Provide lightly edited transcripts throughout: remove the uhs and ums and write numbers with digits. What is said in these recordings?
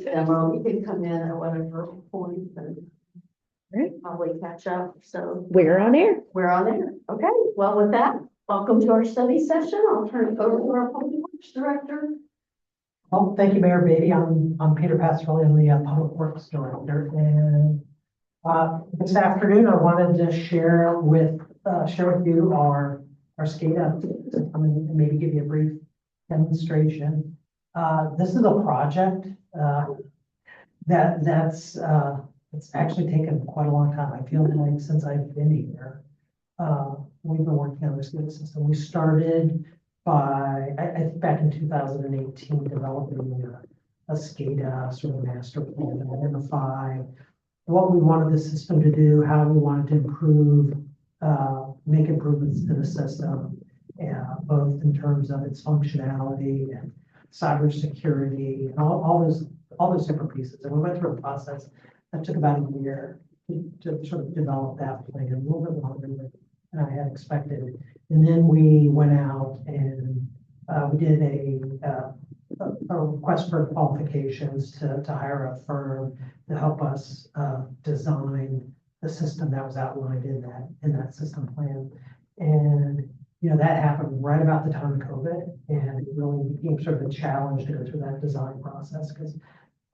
demo, you can come in at whatever point and Right. probably catch up. So We're on air. we're on there. Okay, well, with that, welcome to our study session. I'll turn it over to our Public Works Director. Well, thank you, Mayor Beatty. I'm Peter Pastorelli. I'm the Public Works Director. And this afternoon, I wanted to share with you our SCADA system and maybe give you a brief demonstration. This is a project that's it's actually taken quite a long time. I feel like since I've been here, we've been working on this SCADA system. We started by, I think back in 2018, developing a SCADA sort of master plan to identify what we wanted the system to do, how we wanted to improve, make improvements to the system, both in terms of its functionality and cybersecurity, and all those different pieces. And we went through a process that took about a year to sort of develop that plan, a little bit longer than I had expected. And then we went out and we did a request for qualifications to hire a firm to help us design the system that was outlined in that system plan. And that happened right about the time of COVID, and it really became sort of a challenge to go through that design process because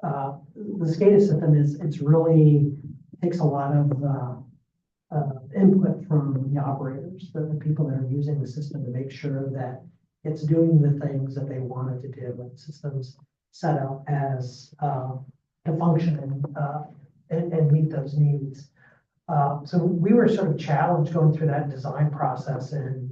the SCADA system it's really takes a lot of input from the operators, the people that are using the system, to make sure that it's doing the things that they want it to do. And the system's set up as to function and meet those needs. So we were sort of challenged going through that design process and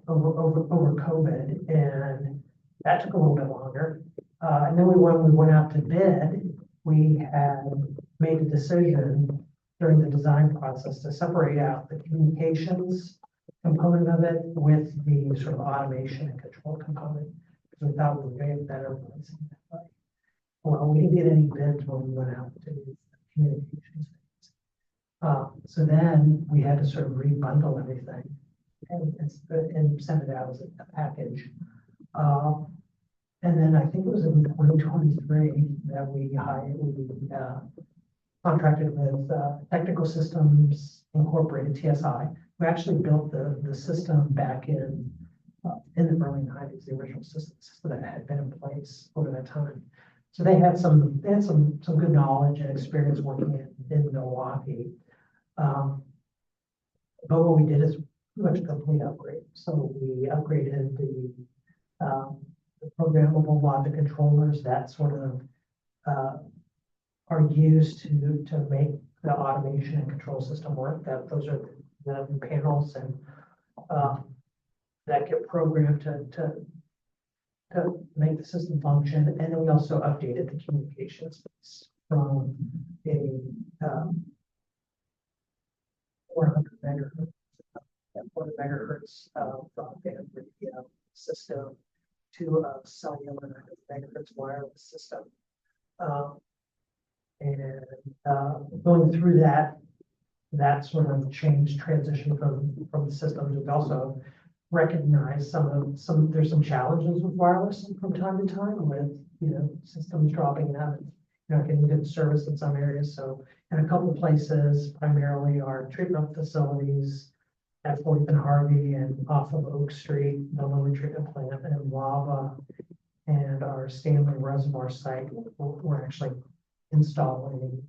over COVID, and that took a little bit longer. And then when we went out to bid, we had made a decision during the design process to separate out the communications component of it with the sort of automation and control component, because we thought we were getting better pricing that way. Well, we didn't get any bids when we went out to do communications. So then we had to sort of rebundle everything and send it out as a package. And then I think it was in 2023 that we contracted with Technical Systems Incorporated, TSI. We actually built the system back in the early 90s, the original system that had been in place over that time. So they had some good knowledge and experience working in Milwaukie. But what we did is pretty much a complete upgrade. So we upgraded the programmable logic controllers that sort of are used to make the automation and control system work. Those are the panels and that get programmed to make the system function. And then we also updated the communications from a 400 megahertz, 400 megahertz broadband radio system to a cellular megahertz wireless system. And going through that sort of change transition from the systems, we also recognize there's some challenges with wireless from time to time with systems dropping out and getting good service in some areas. So in a couple of places, primarily our treatment facilities at 40th and Harvey and off of Oak Street, the Lily treatment plant and Lava, and our Stanley Reservoir site, we're actually installing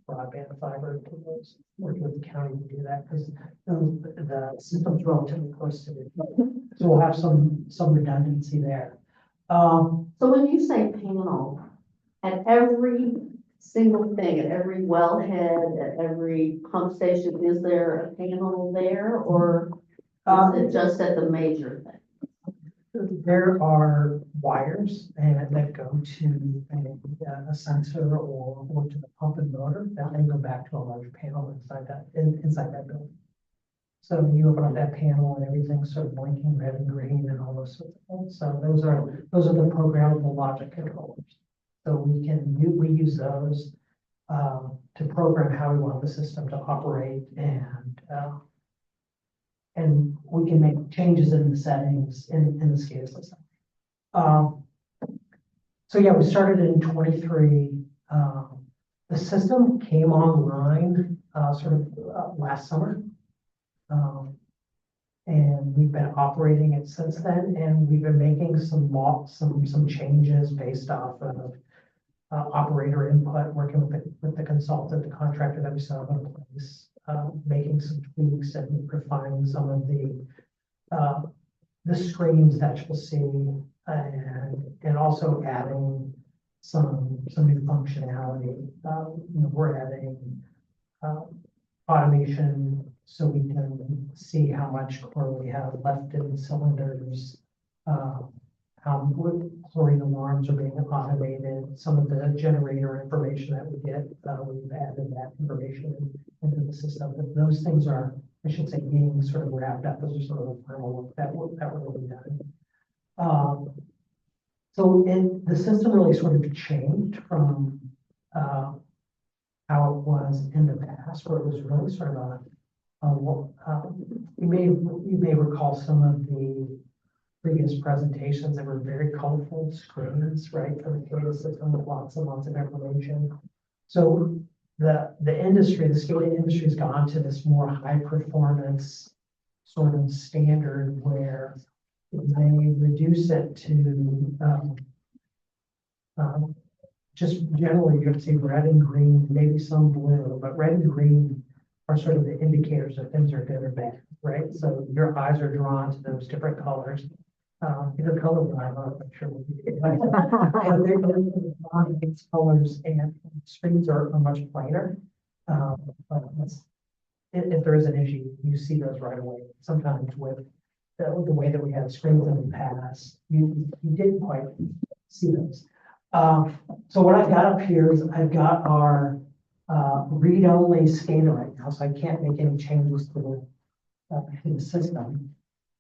broadband fiber to those, working with the county to do that because the system's relatively close to it. So we'll have some redundancy there. So when you say panel, at every single thing, at every wellhead, at every pump station, is there a panel there, or is it just at the major thing? There are wires that go to a sensor or to the pump and motor that then go back to a large panel inside that building. So you open up that panel and everything's sort of blinking red and green and all those sorts of things. So those are the programmable logic controllers. So we use those to program how we want the system to operate, and we can make changes in the settings in the SCADA system. So yeah, we started in 23. The system came online, sort of last summer. And we've been operating it since then, and we've been making some changes based off of operator input, working with the consultant, the contractor that we set up in place, making some tweaks and refining some of the screens that you'll see, and also adding some new functionality. We're adding automation so we can see how much chlorine we have left in cylinders, how chlorine alarms are being automated, some of the generator information that we get, we've added that information into the system. But those things are, I should say, being sort of wrapped up. Those are sort of the final work that will be done. So the system really sort of changed from how it was in the past, where it was really sort of you may recall some of the previous presentations that were very colorful screens, right, for the SCADA system with lots and lots of information. So the industry, the SCADA industry has gone to this more high performance sort of standard where they reduce it to just generally you're going to see red and green, maybe some blue, but red and green are sort of the indicators that things are good or bad, right? So your eyes are drawn to those different colors. If you're colorblind, I'm not sure what you do. But they're drawn to these colors, and screens are much plainer. But if there is an issue, you see those right away. Sometimes with the way that we had screens in the past, you didn't quite see those. So what I've got up here is I've got our read-only SCADA right now, so I can't make any changes to the system.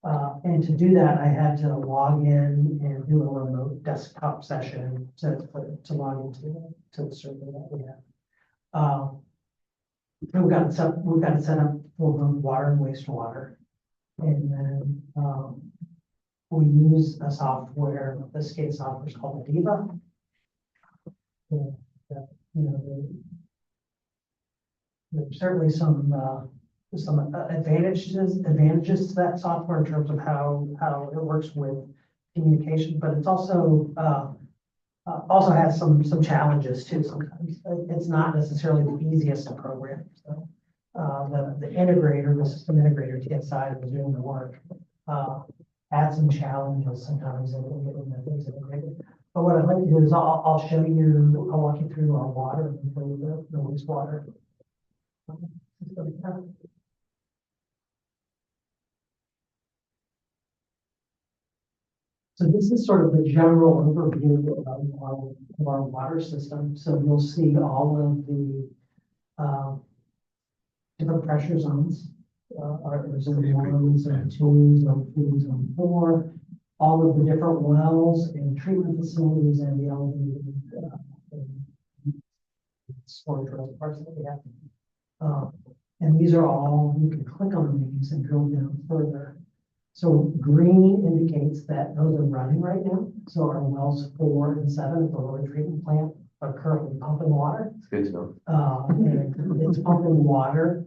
And to do that, I had to log in and do a remote desktop session to log into the server that we have. We've got it set up for both water and wastewater. And then we use a software, the SCADA software is called Diva. And, there's certainly some advantages to that software in terms of how it works with communication, but it's also has some challenges too. Sometimes it's not necessarily the easiest to program. So the integrator, the system integrator, TSI, was doing the work. Had some challenges sometimes in getting the things integrated. But what I'd like to do is I'll walk you through our water and through the wastewater. So this is sort of the general overview of our water system. So you'll see all of the different pressure zones. There's zone 1, zone 2, zone 3, zone 4. All of the different wells and treatment facilities and the elevated storage reservoirs that we have. And these are all, you can click on these and drill down further. So green indicates that those are running right now. So our wells 4 and 7 at the water treatment plant are currently pumping water. It's good to know. And it's pumping water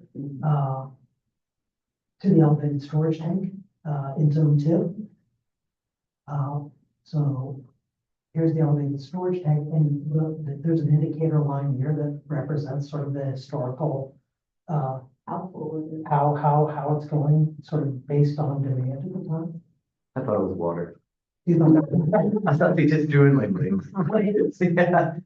to the elevated storage tank in zone 2. So here's the elevated storage tank, and there's an indicator line here that represents sort of the historical how it's going, sort of based on demand at the time. I thought it was water. You know, I thought they just drew in like rings. Yeah.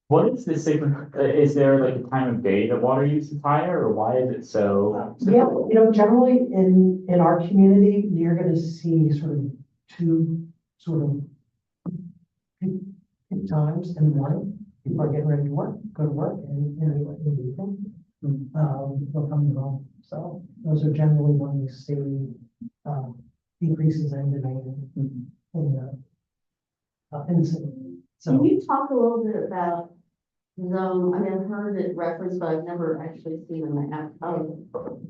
What is the signal? Is there like a time of day that water use is higher, or why is it so? yeah, generally in our community, you're going to see sort of two sort of peak times in the morning. People are getting ready to work, go to work, and in the evening, they'll come home. So those are generally when we see decreases in demand in the city. So Can you talk a little bit about zone? I mean, I've heard it referenced, but I've never actually seen a map of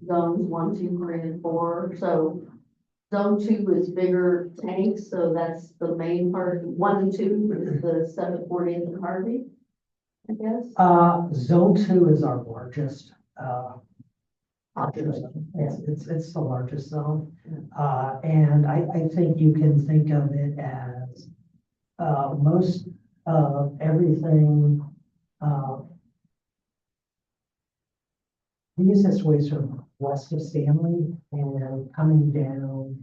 zones 1, 2, 3, and 4. So Zone 2 is bigger tanks, so that's the main part. 1 and 2 is the 740th and Harvey, I guess. Zone 2 is our largest, it's the largest zone. And I think you can think of it as, most of everything, the easiest way is sort of west of Stanley and coming down,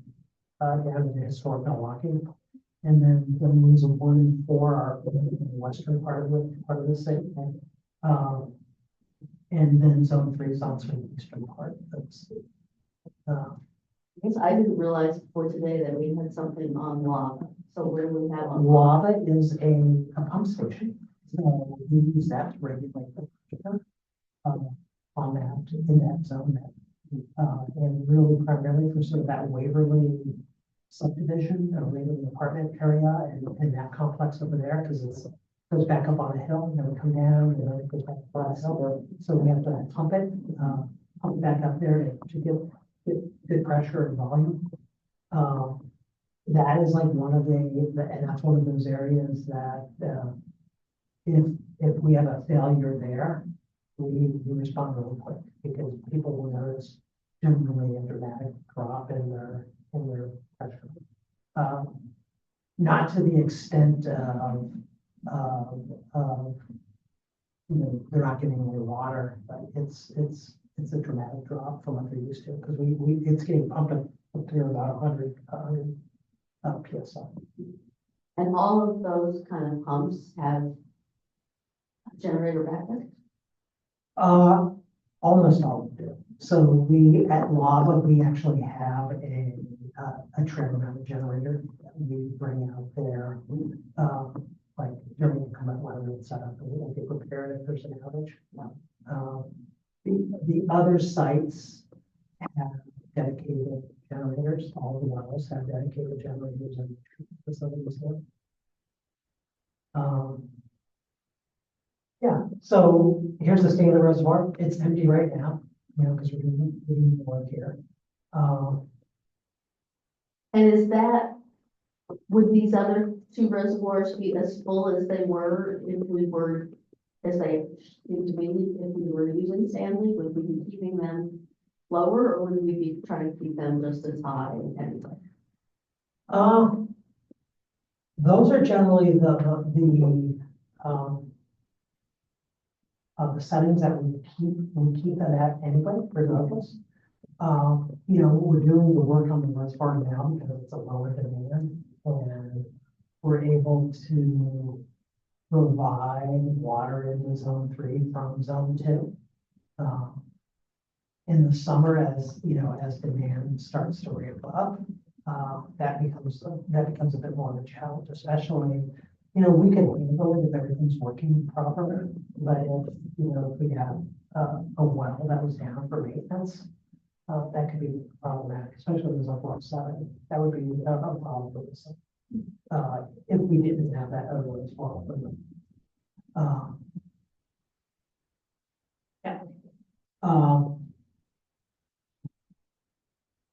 down to the historic Milwaukie. And then zones 1 and 4 are in the western part of the state. And then zone 3 is also in the eastern part of the state. I guess I didn't realize before today that we had something on lava. So what do we have on lava? Lava is a pump station. So we use that to regulate the pressure, on that, in that zone. And really primarily for sort of that Waverly subdivision, or Waverly apartment area, and that complex over there, because it goes back up on a hill, and then we come down, and then it goes back up on a hill. So we have to pump it back up there to get good pressure and volume. That is like one of and that's one of those areas that, if we have a failure there, we respond really quick, because people will notice generally a dramatic drop in their pressure. Not to the extent of, they're not getting any water, but it's a dramatic drop from what they're used to, because it's getting pumped up to about 100 PSI. And all of those kind of pumps have a generator backup? Almost all of them do. So at Lava, we actually have a trailer mounted generator that we bring out there, like during the command line and setup, and we'll be prepared if there's an outage. The other sites have dedicated generators. All the wells have dedicated generators and facilities there. Yeah, so here's the state of the reservoir. It's empty right now, because we're doing the work here. And is that, would these other 2 reservoirs be as full as they were if we were, as they seem to be, if we were using Stanley? Would we be keeping them lower, or would we be trying to keep them just as high anyway? Those are generally the settings that we keep them at anyway, regardless. We're doing the work on the reservoir now because it's a lower demand, and we're able to provide water into zone 3 from zone 2. In the summer, as demand starts to ramp up, that becomes a bit more of a challenge, especially, we can handle it if everything's working properly, but if we have a well that was down for maintenance, that could be problematic, especially if it was like well 7. That would be a problem for us. If we didn't have that other as well. Yeah.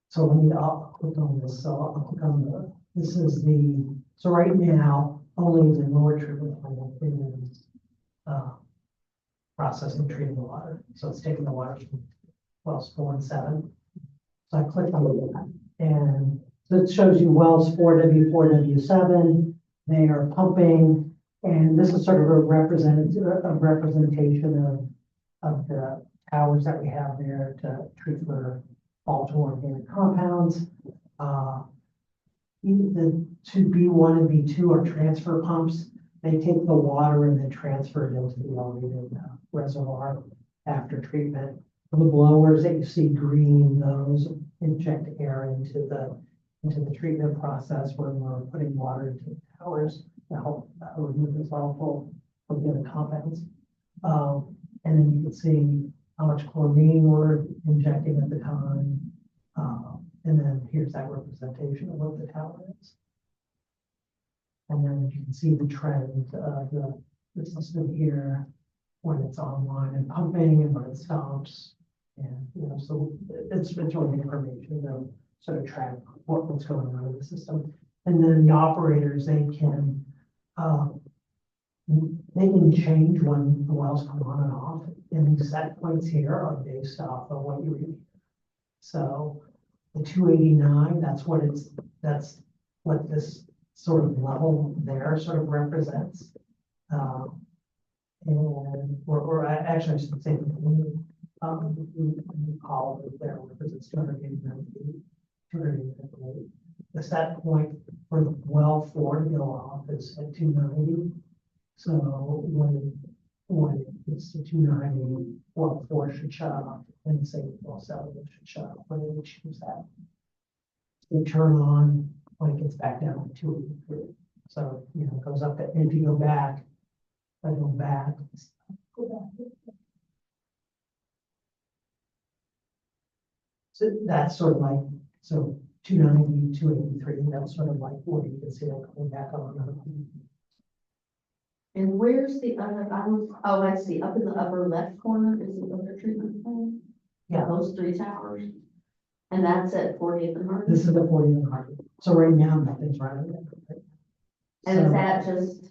So I'll click on this. So I'll click on so right now, only the lower treatment plant is processing, treating the water. So it's taking the water from wells 4 and 7. So I clicked on that, and so it shows you wells 4W, 4W7. They are pumping, and this is sort of a representation of the towers that we have there to treat for volatile organic compounds. The 2B1 and B2 are transfer pumps. They take the water and then transfer it into the elevated reservoir after treatment. The blowers that you see green, those inject air into the treatment process when we're putting water into the towers to help remove the volatile organic compounds. And then you can see how much chlorine we're injecting at the time. And then here's that representation of what the tower is. And then you can see the trend of the system here when it's online and pumping and when it stops. And so it's really information sort of track what's going on in the system. And then the operators, they can change when the wells come on and off, and these set points here are based off of what you read. So the 289, that's what this sort of level there sort of represents. Actually, I should say, the column there represents 289 feet, 289 feet. The set point for the well 4 to go off is at 290. So when it's the 290, well 4 should shut off, and say well 7 should shut off when they choose that. They turn on when it gets back down to 283. So, it goes up to, and if you go back, go back. So that's sort of like, so 290, 283, that's sort of like what you can see that going back on. And where's the other, oh, I see, up in the upper left corner is the other treatment plant? Yeah. Those 3 towers? And that's at 40th and Hardin? This is the 40th and Hardin. So right now, nothing's running there. And is So- that just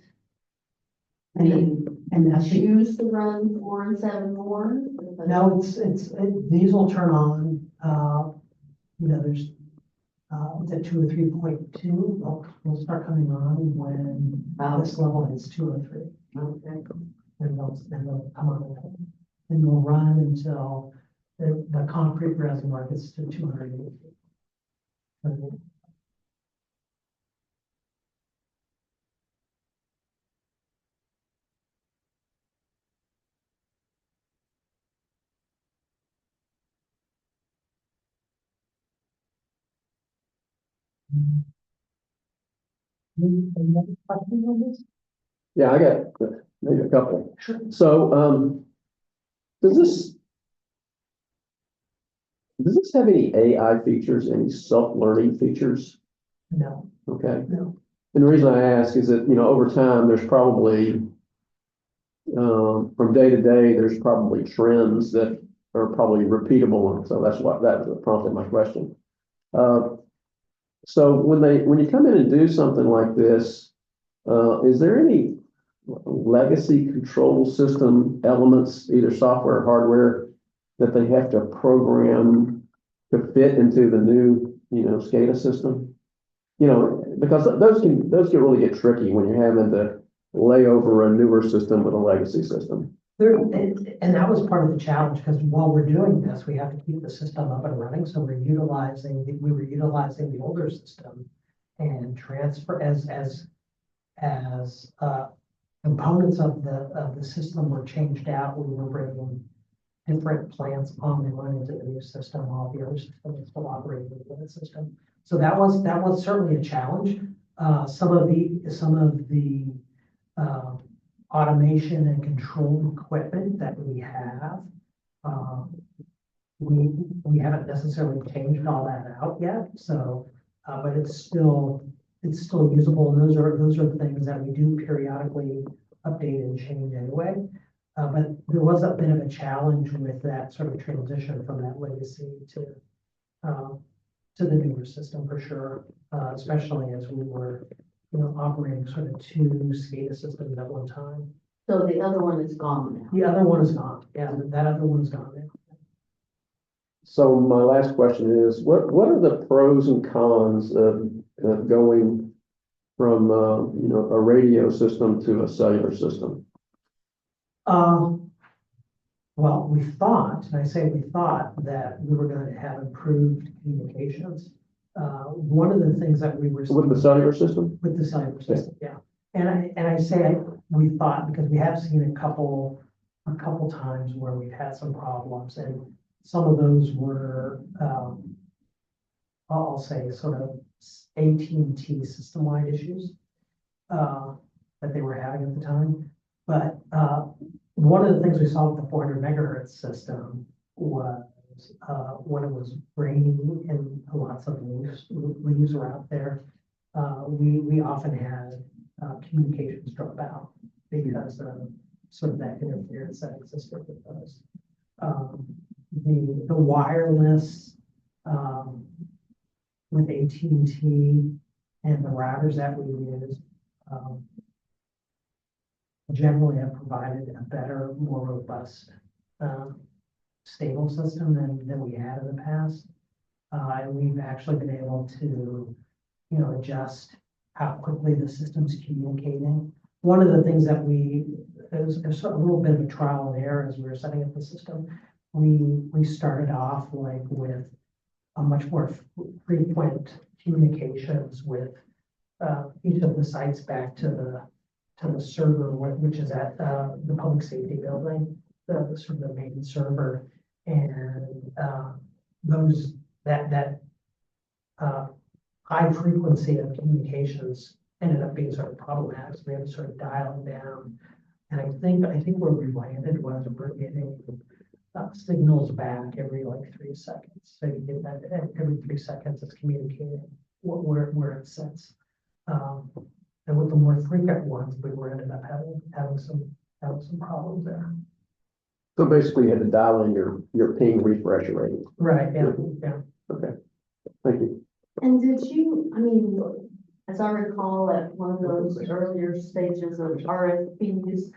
And then, and that's the, choose to run 4 and 7 more? no, these will turn on, there's, it's at 203.2, will start coming on when this level is 203. Okay. And they'll come on. And they'll run until the concrete reservoir gets to 280. Any other questions on this? Yeah, I got maybe a couple. Sure. So, does this have any AI features, any self-learning features? No, Okay. no. And the reason I ask is that, over time, there's probably, from day to day, there's probably trends that are probably repeatable. And so that's what that prompted my question. So when you come in and do something like this, is there any legacy control system elements, either software or hardware, that they have to program to fit into the new, SCADA system? Because those can really get tricky when you're having to lay over a newer system with a legacy system. And that was part of the challenge, because while we're doing this, we have to keep the system up and running. So we were utilizing the older system and transfer as components of the system were changed out. We were bringing different plants on and running into the new system, while the other system is still operating within the system. So that was certainly a challenge. Some of the automation and control equipment that we have, we haven't necessarily changed all that out yet. So, but it's still usable. And those are the things that we do periodically update and change anyway. But there was a bit of a challenge with that sort of transition from that legacy to the newer system, for sure. Especially as we were, operating sort of 2 SCADA systems at one time. So the other one is gone now? The other one is gone. Yeah, that other one is gone now. So my last question is, what are the pros and cons of going from, a radio system to a cellular system? Well, we thought, and I say we thought, that we were going to have improved communications. One of the things that we were With the cellular system? with the cellular system, yeah. And I say we thought because we have seen a couple times where we've had some problems, and some of those were, I'll say, sort of AT&T system-wide issues that they were having at the time. But one of the things we saw with the 400 megahertz system was when it was raining and lots of leaves were out there, we often had communications drop out because of sort of that interference that existed with those. The wireless with AT&T and the routers that we use, generally have provided a better, more robust, stable system than we had in the past. And we've actually been able to, adjust how quickly the system's communicating. One of the things that it was a little bit of a trial and error as we were setting up the system. We started off like with a much more frequent communications with each of the sites back to the server, which is at the public safety building, the sort of the main server, and that high frequency of communications ended up being sort of problematic. So we had to sort of dial it down. And I think where we landed was we're getting signals back every like 3 seconds. So you get that every 3 seconds it's communicating where it sits. And with the more frequent ones, we were ended up having some problems there. So basically you had to dial in your ping refresh rate. Right, yeah. Okay, thank you. And did you, I mean, as I recall, at one of those earlier stages of RFPs,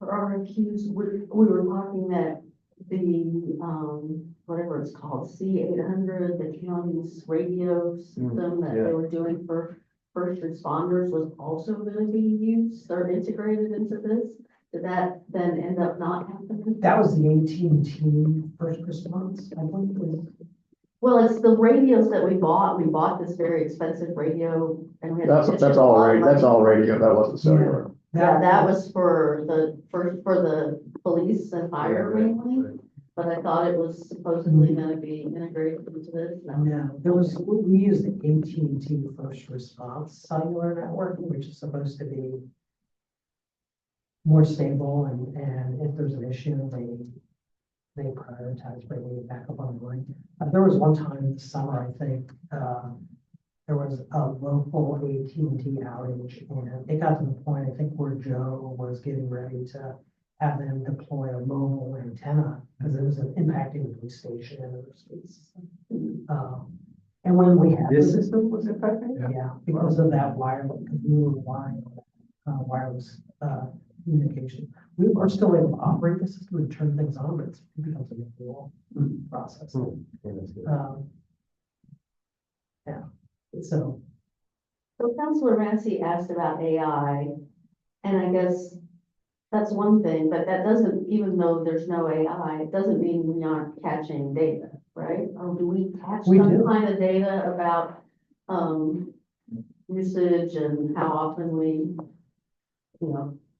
or RFQs, we were talking that the, whatever it's called, C800, the county's radio system that they were doing for first responders was also going to be used or integrated into this. Did that then end up not happening? That was the AT&T first response, I think it was. Well, it's the radios that we bought. We bought this very expensive radio and we had to pitch That's in a all lot of radio, that's money. all radio, that wasn't cellular. Yeah, that was for the police and fire mainly, but I thought it was supposedly gonna be integrated into this. No, we used the AT&T first response cellular network, which is supposed to be more stable and if there's an issue, they prioritize bringing it back up online. There was one time this summer, I think, there was a local AT&T outage, and it got to the point, I think, where Joe was getting ready to have them deploy a mobile antenna because it was impacting the police station and other spaces. And when we had This the system was affected? yeah, because of that wireless, because we were relying on wireless communication. We are still able to operate the system and turn things on, but it becomes a manual process. Yeah, so. So Councilor Massey asked about AI, and I guess that's one thing, but that doesn't, even though there's no AI, it doesn't mean we aren't catching data, right? Or do we catch We some do. kind of data about, usage and how often we,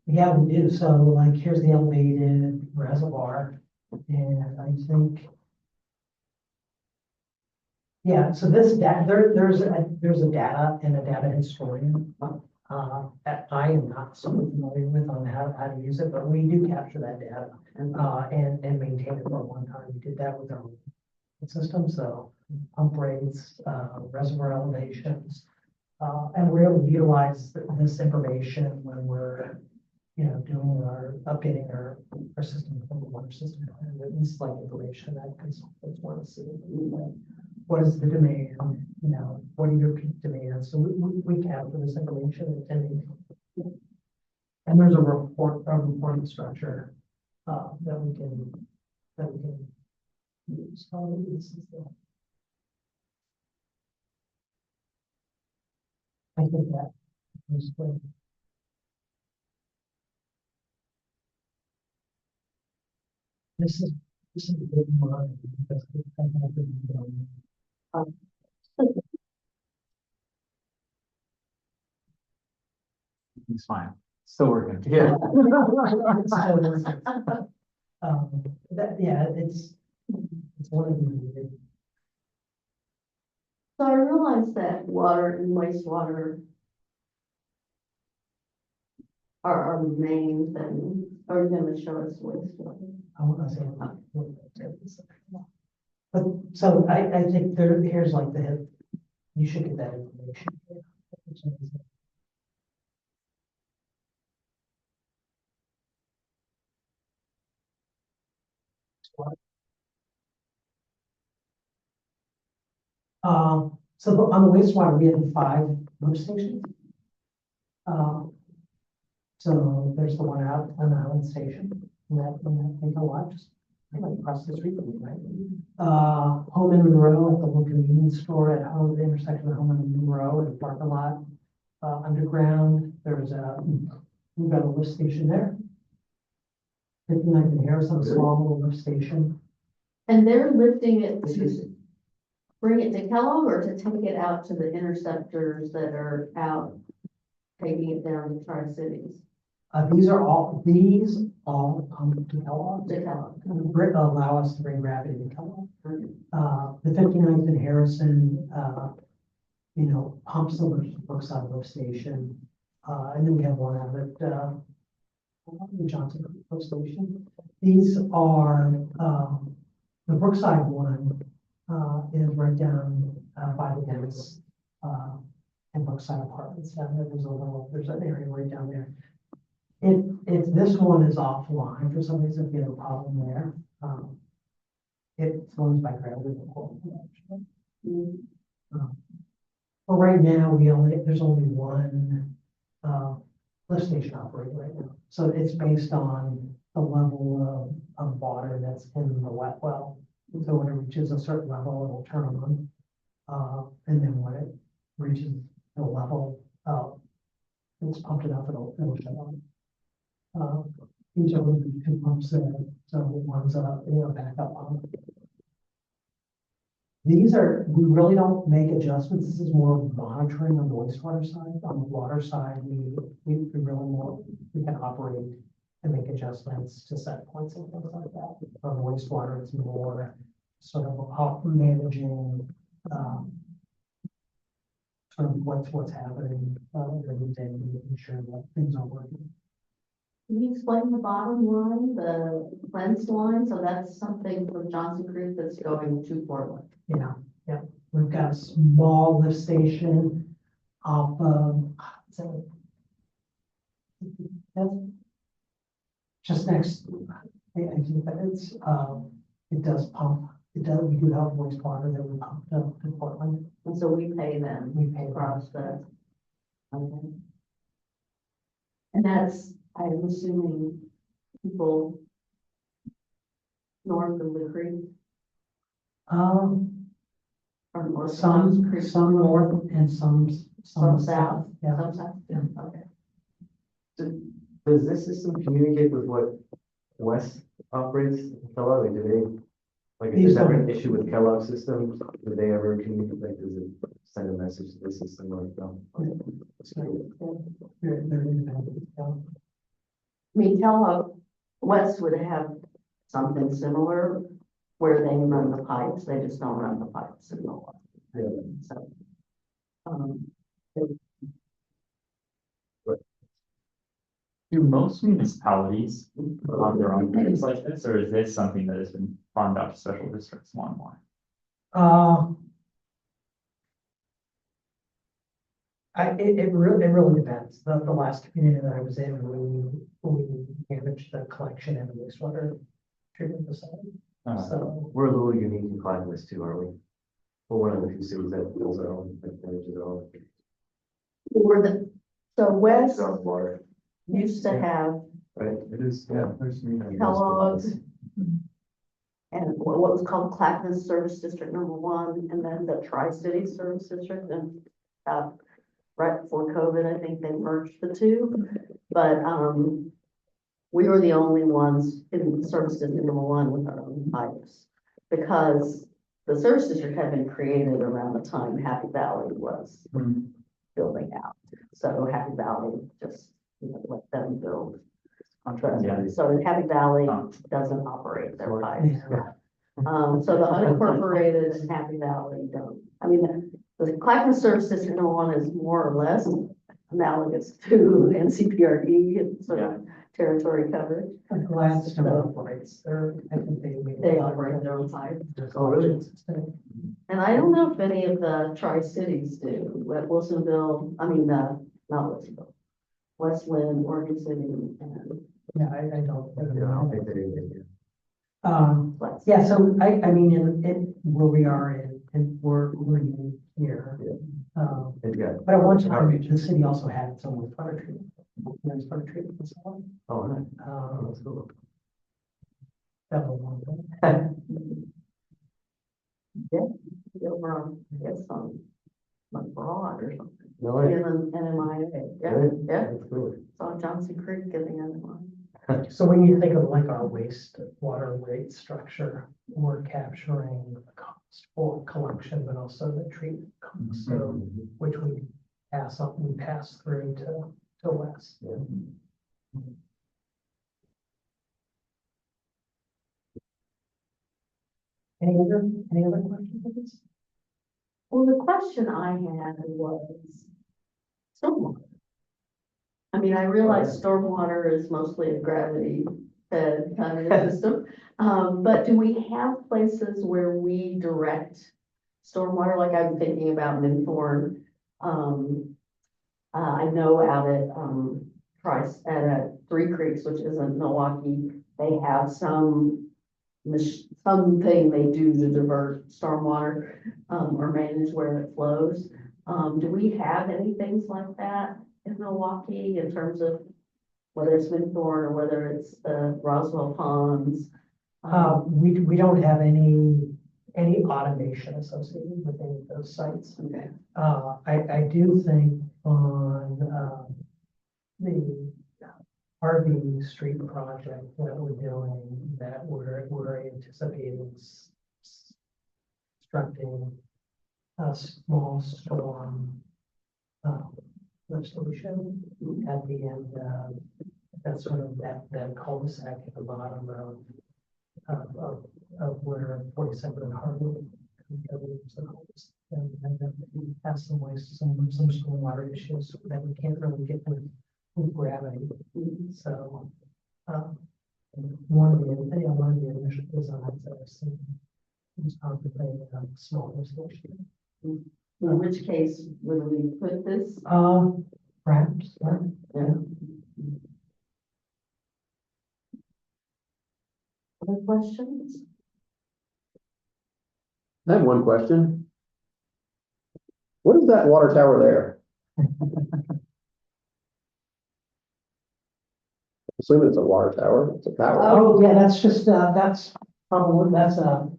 Yeah, we do. So like, here's the elevated reservoir. And I think, yeah, so this data, there's a data and a data historian. That I am not so familiar with on how to use it, but we do capture that data and maintain it for a long time. We did that with our system. So pump rates, reservoir elevations, and we're able to utilize this information when we're doing updating our system from the water system plan. This is like information that consultants want to see. What is the demand? What are your peak demands? So we capture this information and there's a reporting structure that we can use. I think that is good. This is a big one because I have been It's fine. Still working. Yeah. It's one of the. so I realize that water and wastewater are main things. Are you gonna show us wastewater? I want to say. But so I think here's like you should get that information. on the wastewater, we have 5 lift stations. So there's the one out on the Island Station, and that take a lot, just right across the street from me, right? Home in Monroe at the little convenience store at home, the intersection of Home and Monroe in the parking lot. Underground, we've got a lift station there. 59th and Harrison, a small little lift station. And they're lifting it to bring it to Kellogg or to take it out to the interceptors that are out, taking it down to Tri-Cities? These all come to Kellogg. To Kellogg. Allow us to bring gravity to Kellogg. The 59th and Harrison, pumps the Brookside lift station. And then we have one out at, the Johnson lift station. These are, the Brookside one, is right down, by the dentist, and Brookside Apartments. There's an area right down there. If this one is offline, for some reason, if you have a problem there, it flows by gravity. But right now, there's only one, lift station operating right now. So it's based on the level of water that's in the wet well. So when it reaches a certain level, it'll turn on. And then when it reaches the level, it's pumped enough, it'll shut on. Each of them be 2 pumps there, so one's back up on. We really don't make adjustments. This is more monitoring on the wastewater side. On the water side, we can operate and make adjustments to set points and things like that. On the wastewater, it's more sort of managing, sort of what's happening, every day, making sure that things are working. Can you explain the bottom line, the cleanse line? So that's something from Johnson Creek that's going to Portland. Yeah. We've got a small lift station off of, that's just next, I think that it does pump, we do have wastewater that we pump to Portland. And so we pay them. We pay across the. Okay. And that's, I'm assuming, people north of the creek. Or north of Johnson Creek. Some north and some south. Yeah. Some south, Yeah. okay. Does this system communicate with what West operates in Kellogg? Like, do they, like, if there's ever an issue with Kellogg systems, do they ever communicate, like, does it send a message to the system or no? They're independent. Yeah. I mean, Kellogg West would have something similar where they run the pipes, they just don't run the pipes in Milwaukie. Yeah. So, Do most municipalities have their own things like this, or is this something that has been farmed out to special districts more and more? It really depends. The last community that I was in, we managed the collection and the wastewater treatment facility. So We're a little unique in Clackamas too, are we? We're one of the few cities that builds our own, that manages our own. So West Our own water, used to have right? It is, yeah. Kellogg and what was called Clackamas Service District #1, and then the Tri-City Service District, and right before COVID, I think they merged the two. But we were the only ones in Service District #1 with our own pipes, because the service district had been created around the time Happy Valley was building out. So Happy Valley just let them build. Yeah. So Happy Valley doesn't operate their pipes. So the unincorporated and Happy Valley don't. I mean, the Clackamas Service District #1 is more or less analogous to NCPRD and sort of territory coverage. Gladstone operates, I think They operate their own pipe. Oh, really? And I don't know if any of the Tri-Cities do, but Wilsonville, not Wilsonville, Westland, Oregon City, and Yeah, I don't. Yeah, I don't think they do. Yeah, so I mean, in where we are in we're unique here. Yeah. They've got. But I want you to know, the city also had its own wastewater treatment. Wastewater treatment facility. Oh, nice. Oh, Um, that's cool. that was one thing. Over on, I guess, on, like Broad or something. No In way. an NMIA, yeah, Good. yeah, That's cool. it's on Johnson Creek getting NMIA. So when you think of like our wastewater rate structure, we're capturing the cost for collection, but also the treatment cost. So Mhm. which we pass through to West. Yeah. Any other questions? Well, the question I had was stormwater. I mean, I realize stormwater is mostly a gravity fed kind of system. But do we have places where we direct stormwater? Like I'm thinking about Minthorn. I know out at, Three Creeks, which is in Milwaukie, they have something they do to divert stormwater, or manage where it flows. Do we have any things like that in Milwaukie in terms of whether it's Minthorn or whether it's the Roswell ponds? We don't have any automation associated with any of those sites. Okay. I do think on, the RV street project that we're doing, that we're anticipating constructing a small storm, restoration at the end of, that's sort of that cul-de-sac at the bottom of where 47 and Hardwood. And then we have some ways, some stormwater issues that we can't really get with gravity. So, one of the initial designs that I've seen was contemplating a small restoration. In which case, would we put this? Perhaps, Yeah. Other questions? I have one question. What is that water tower there? Assuming it's a water tower, it's a tower. Oh, yeah, that's just, that's a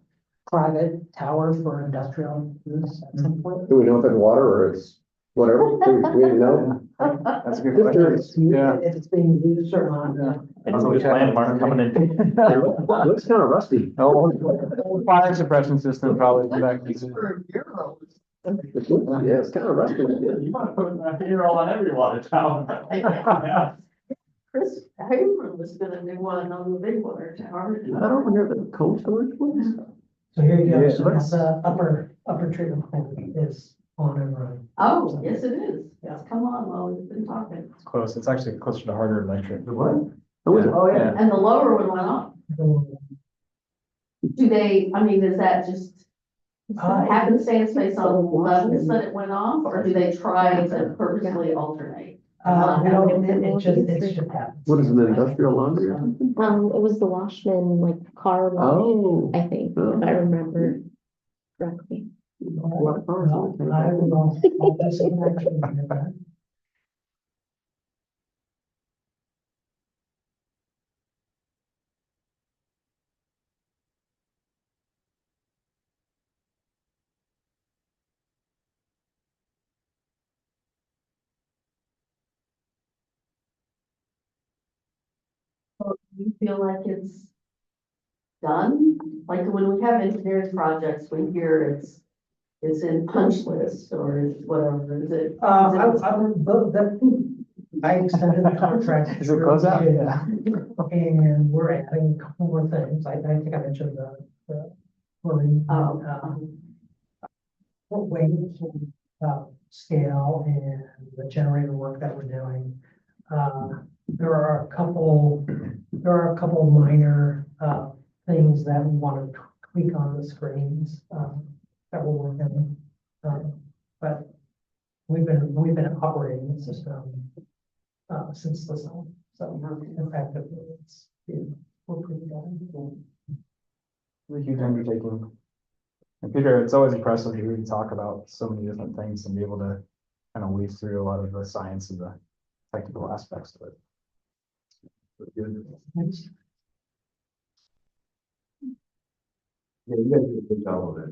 private tower for industrial use at some point. Do we know if it's water or it's whatever? We didn't know. That's a good Just question. curious. If it's being used or not. It's a landmark coming in. It looks kind of rusty. Old fire suppression system probably back. For Euro. Yeah, it's kind of rusty. You're on every water tower. Yeah. Chris Haber was gonna do one on the big water tower. I don't remember the cold storage ones. So here you go, Yeah, so that's the upper treatment plant is on and running. Oh, yes, it is. Yeah. Come on, while we've been talking. It's close. It's actually closer to Harder Electric. The what? Oh, is it? Oh, yeah. And the lower one went off. Do they, I mean, is that just happenstance based on levels that it went off, or do they try to purposely alternate? It just happens. What is it, an industrial laundry or something? It was the Washman, like car wash, Oh. I think, if I remember correctly. What a power No, plant. I will, I'll do some action on that. Do you feel like it's done? Like when we have engineering projects, we hear it's in punch list or it's whatever, is it? I extended the contract. Is it close out? Yeah. And we're adding a couple more things. I think I mentioned the chlorine. We're waiting to scale and the generator work that we're doing. There are a couple minor things that we want to tweak on the screens that we're working on. But we've been operating the system since the summer. So effectively, we're pretty done. It's a huge undertaking. And Peter, it's always impressive to hear you talk about so many different things and be able to kind of weave through a lot of the science and the technical aspects of it. Yeah, you guys do a good job of it.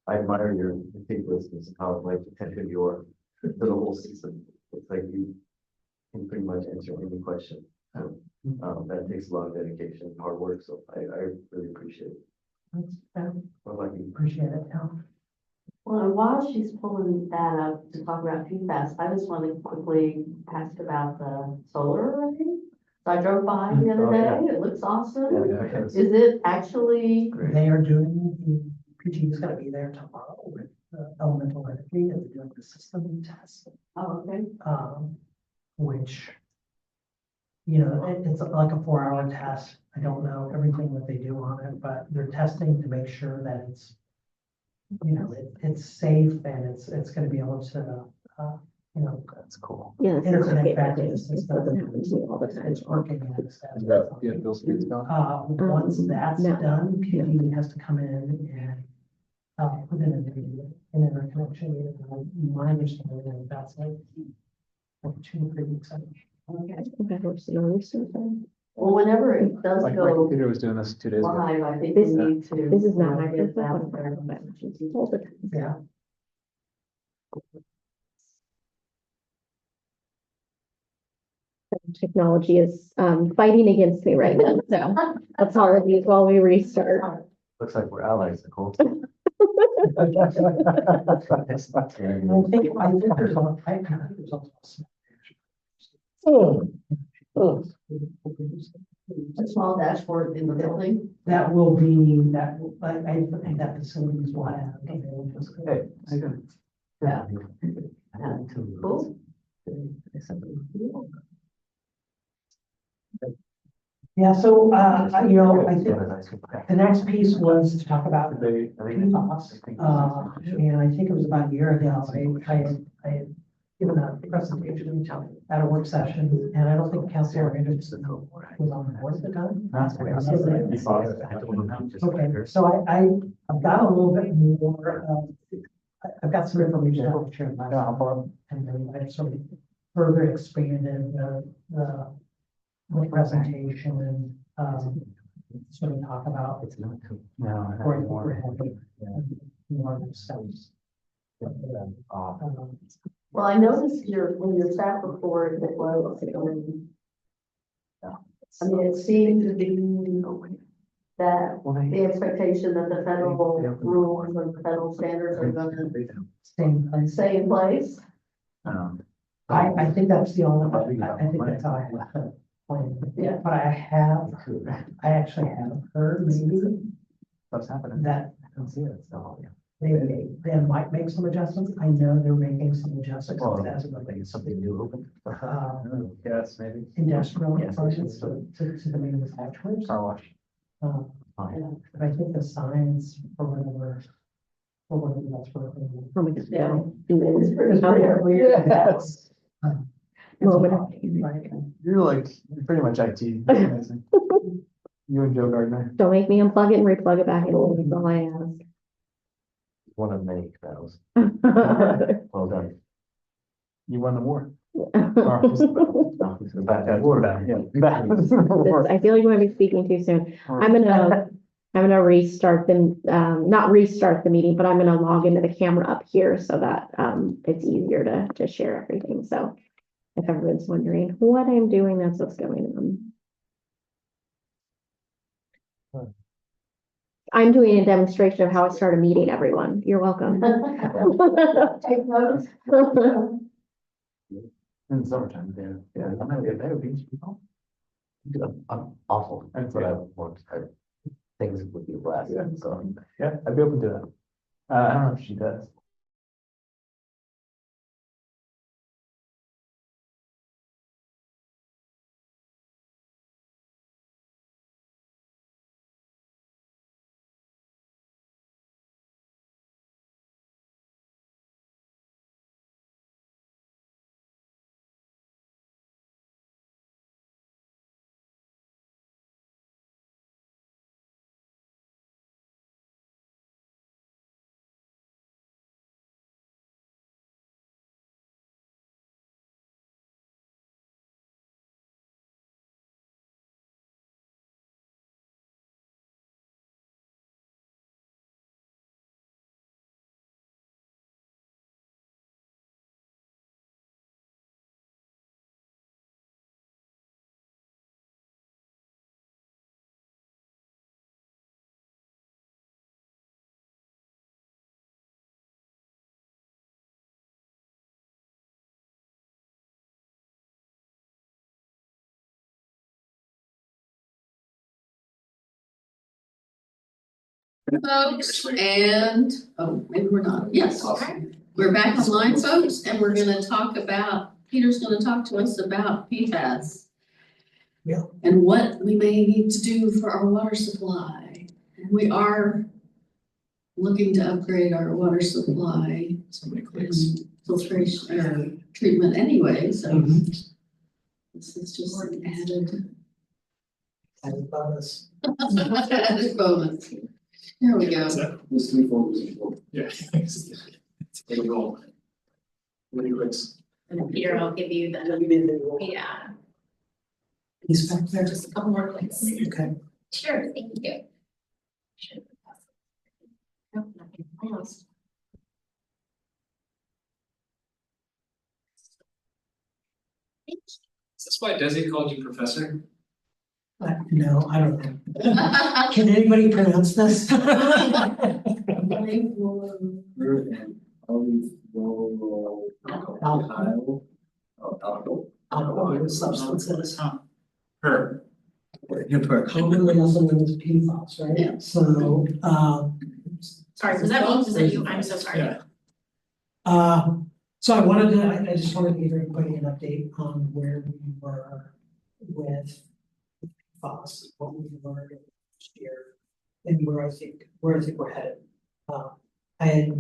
I admire your meticulousness and how like attentive you are to the whole system. It's like you can pretty much answer any question. That takes a lot of dedication and hard work, so I really appreciate it. Well, like you. Appreciate it, yeah. Well, and while she's pulling that up to talk about PFAS, I just want to quickly ask about the solar array. So I drove by the other Oh, yeah. day, it looks awesome. Yeah, Is it actually, They are doing, the PG is gonna be there tomorrow with elemental energy and they're doing the system test. oh, okay, Which, you know, it's like a 4-hour test. I don't know everything that they do on it, but they're testing to make sure that it's, you know, it's safe and it's gonna be able to, you know, That's cool. Yeah, this is my interconnect favorite back to thing. the This system. doesn't happen to me all the time. It's working. And it's- Yeah, Bill Speed's gone. Once that's No. done, PG has to come in and put in an interconnection. My understanding is that's like 2 or 3 weeks. okay. Okay, we're still on research. Well, whenever it does Like my go computer was doing this 2 days ago. live, I think This- we need to. This is not get that Microsoft, there. but it's all the time. Yeah. Technology is fighting against me right now, so apologies while we restart. Looks like we're allies, Nicole. I think there's also. A small dashboard in the building. That will be, I think that facilities will have. Hey, I got it. Yeah. Cool. Yeah, so, you know, I think the next piece was to talk about PFAS. And I think it was about a year ago, I had given a presentation at a work session, and I don't think Councilor Anderson was on the board at the time. Okay, so I've got a little bit more, I've got some information I'll share. And then I sort of further expanded the presentation and, sort of talk about. It's not too. where we're headed, more of the steps. Well, I noticed when your staff report, it was, I mean, it seemed to be that the expectation that the federal rules and the federal standards are gonna Same place. stay in place. I think that's the only, I think that's how I have. Yeah. But I actually have heard maybe What's happening? that I don't see it, so. they might make some adjustments. I know they're making some adjustments as I think it's something new open. Yes, maybe. industrial Yes. approaches to the manufacturers. Car wash. Fine. But I think the science for whatever that's working. Oh my God. Yeah. It's It's pretty clear. Yes. Moment of Right. You're like pretty much IT. Amazing. You and Joe Gardner. Don't make me unplug it and replug it back in. That's all I One of many battles. ask. Well done. You won the war. Now, this is back at war. Yeah. I feel like you might be speaking too soon. I'm gonna restart them, not restart the meeting, but I'm gonna log into the camera up here so that it's easier to share everything. So if everyone's wondering what I'm doing, that's what's going on. I'm doing a demonstration of how I start a meeting, everyone. You're welcome. Take notes. In the summertime, Yeah, I'm gonna get better beach people. I'm awful, That's but I it. want, things would be a blast, Yeah. so. Yeah, I'd be open to that. I don't know if she does. folks, and, oh, maybe we're not, yes, we're back online, folks, and we're gonna talk about, Peter's gonna talk to us about PFAS. Yeah. And what we may need to do for our water supply, and we are looking to upgrade our water supply. And filtration or treatment anyway, so this is just an added bonus. added bonus. Here we go. This three folders. Yeah. Take a roll. And Peter, I'll give you the, yeah, He's back there. just a couple more clicks. Okay. Sure, thank you. Nope, nothing, almost. Is this why Desi called you professor? No, I don't know. Can anybody pronounce this? Alcohol substances. Her. Commonly also known as PFAS, right? Yeah. So, Sorry, was that me? Was that you? I'm so sorry. Yeah. So I just wanted to give everybody an update on where we were with PFAS, what we learned this year, and where I think we're headed. I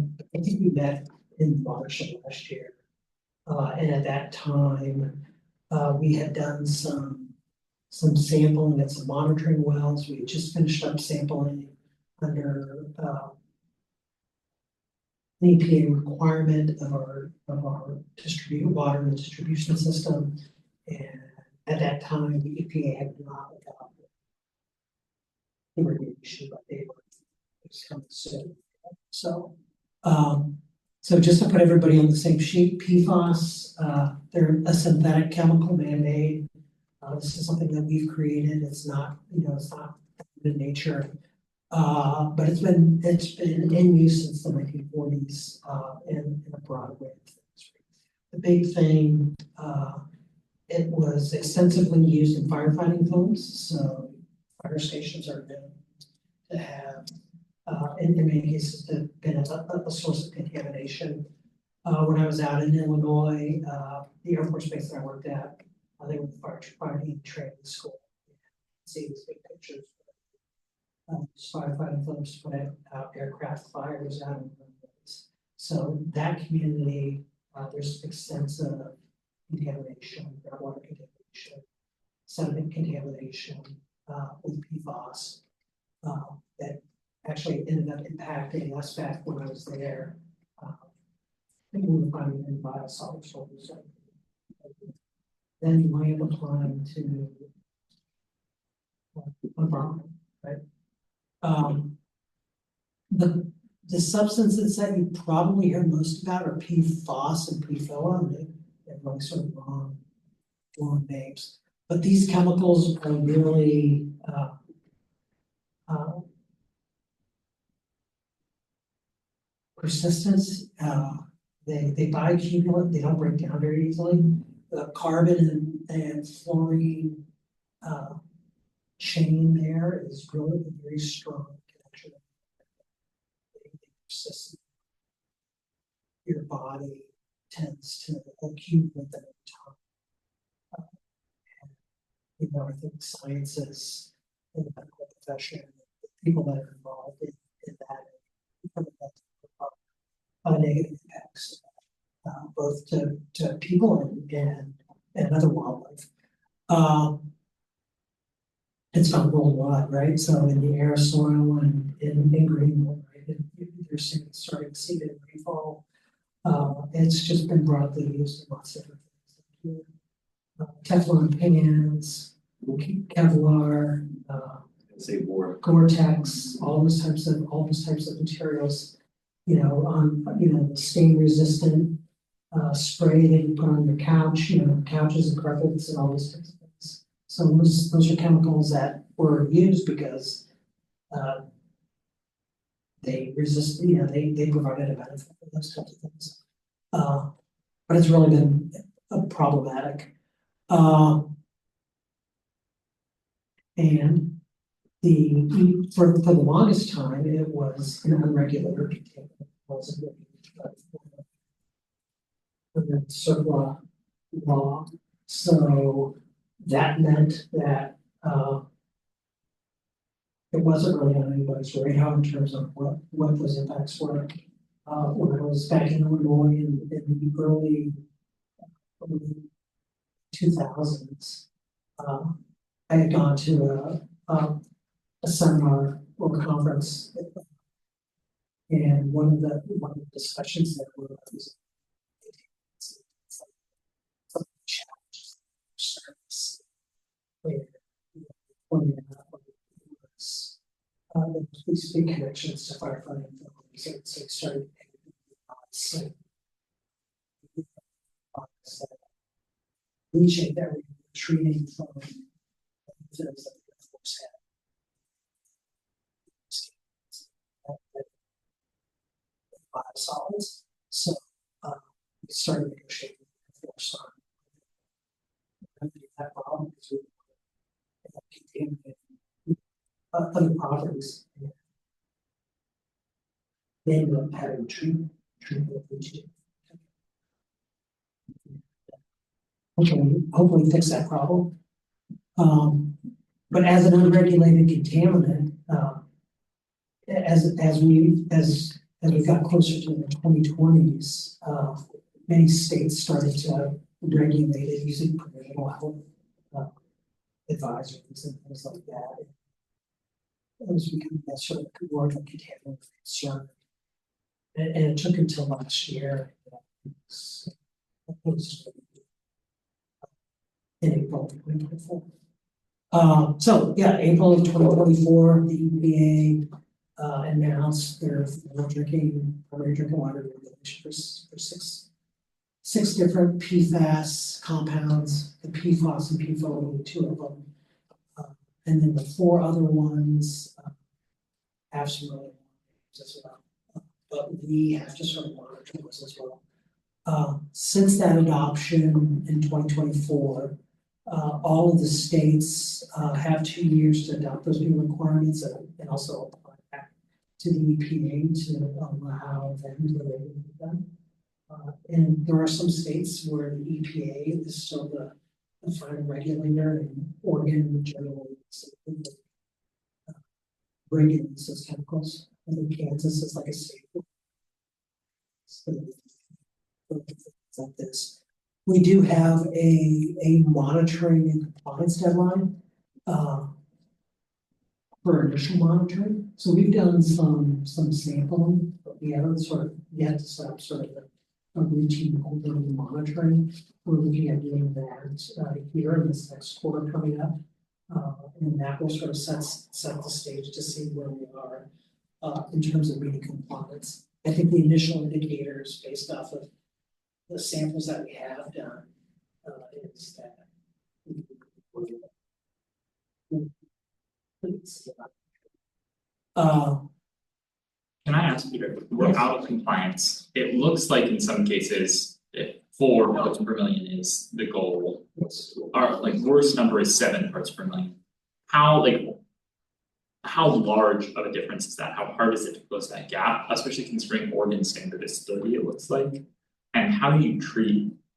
think we met in March of last year. And at that time, we had done some sampling at some monitoring wells. We had just finished up sampling under an EPA requirement of our distributed water and distribution system. And at that time, the EPA had not adopted the regulation, but they were coming soon. So just to put everybody on the same sheet, PFAS, they're a synthetic chemical man-made. This is something that we've created. It's not, it's not in nature. But it's been in use since the 1940s, in a broad way. The big thing, it was extensively used in firefighting foams. So fire stations are known to have, in many cases, been a source of contamination. When I was out in Illinois, the Air Force Base that I worked at, they were the firefighting training school. See these big pictures. Firefighting folks put out aircraft fires out in the woods. So that community, there's extensive contamination, groundwater contamination, sediment contamination with PFAS that actually ended up impacting us back when I was there. I think we were finding in biosolids. Then land applying to environment, right? The substances that you probably hear most about are PFAS and PFOA, and they're really sort of long names. But these chemicals are really persistent. They bioaccumulate. They don't break down very easily. The carbon and fluorine chain there is really a very strong connection. They persist. Your body tends to accumulate them over time. I think scientists in the medical profession, people that are involved in that, negative impacts, both to people and other wildlife. It's not worldwide, right? So in the air, soil, and in Greenland, right? You're starting to see it in rainfall. It's just been broadly used in lots of different things. Teflon pans, Kevlar, Gore-Tex, all those types of materials. The stain resistant spray that you put on your couch, couches and carpets and all those types of things. So those are chemicals that were used because they resist, they provided a benefit for those types of things. But it's really been problematic. And for the longest time, it was an unregulated container. It wasn't the CERCLA law, so that meant that, it wasn't really on anybody's radar in terms of what those impacts were. When I was back in Illinois in the early 2000s, I had gone to a seminar or a conference, and one of the discussions that were was challenges service, where pointing out was these big connections to firefighting facilities, so it started leaching that we were treating from the Air Force had biosolids. So we started negotiating with the Air Force on that problem because we contaminated other properties. They ended up having treatment leaching. Hopefully fix that problem. But as an unregulated contaminant, as we got closer to the 2020s, many states started to regulate it using provisional health advisories and things like that. It was becoming a sort of more of a contaminant concern, and it took until last year. It was in April 2024. So yeah, April of 2024, the EPA announced their primary drinking water regulation for six different PFAS compounds. The PFAS and PFOA are only two of them, and then the four other ones have some really as well. But we have to sort of monitor those as well. Since that adoption in 2024. All of the states have 2 years to adopt those new requirements and also apply back to the EPA to allow them to regulate them. And there are some states where the EPA is still the final regulator, and Oregon generally regulates those chemicals. I think Kansas is like a state. Like this. We do have a monitoring and compliance deadline for initial monitoring. So we've done some sampling, but we haven't sort of yet to set up sort of a routine ongoing monitoring. We're looking at doing that here in this next quarter coming up, and that will sort of set the stage to see where we are in terms of meeting compliance. I think the initial indicators based off of the samples that we have done is that Can I ask Peter, we're out of compliance. It looks like in some cases, 4 parts per million is the goal. Our like worst number is 7 parts per million. How large of a difference is that? How hard is it to close that gap, especially considering Oregon standard is 30, it looks like? And how do you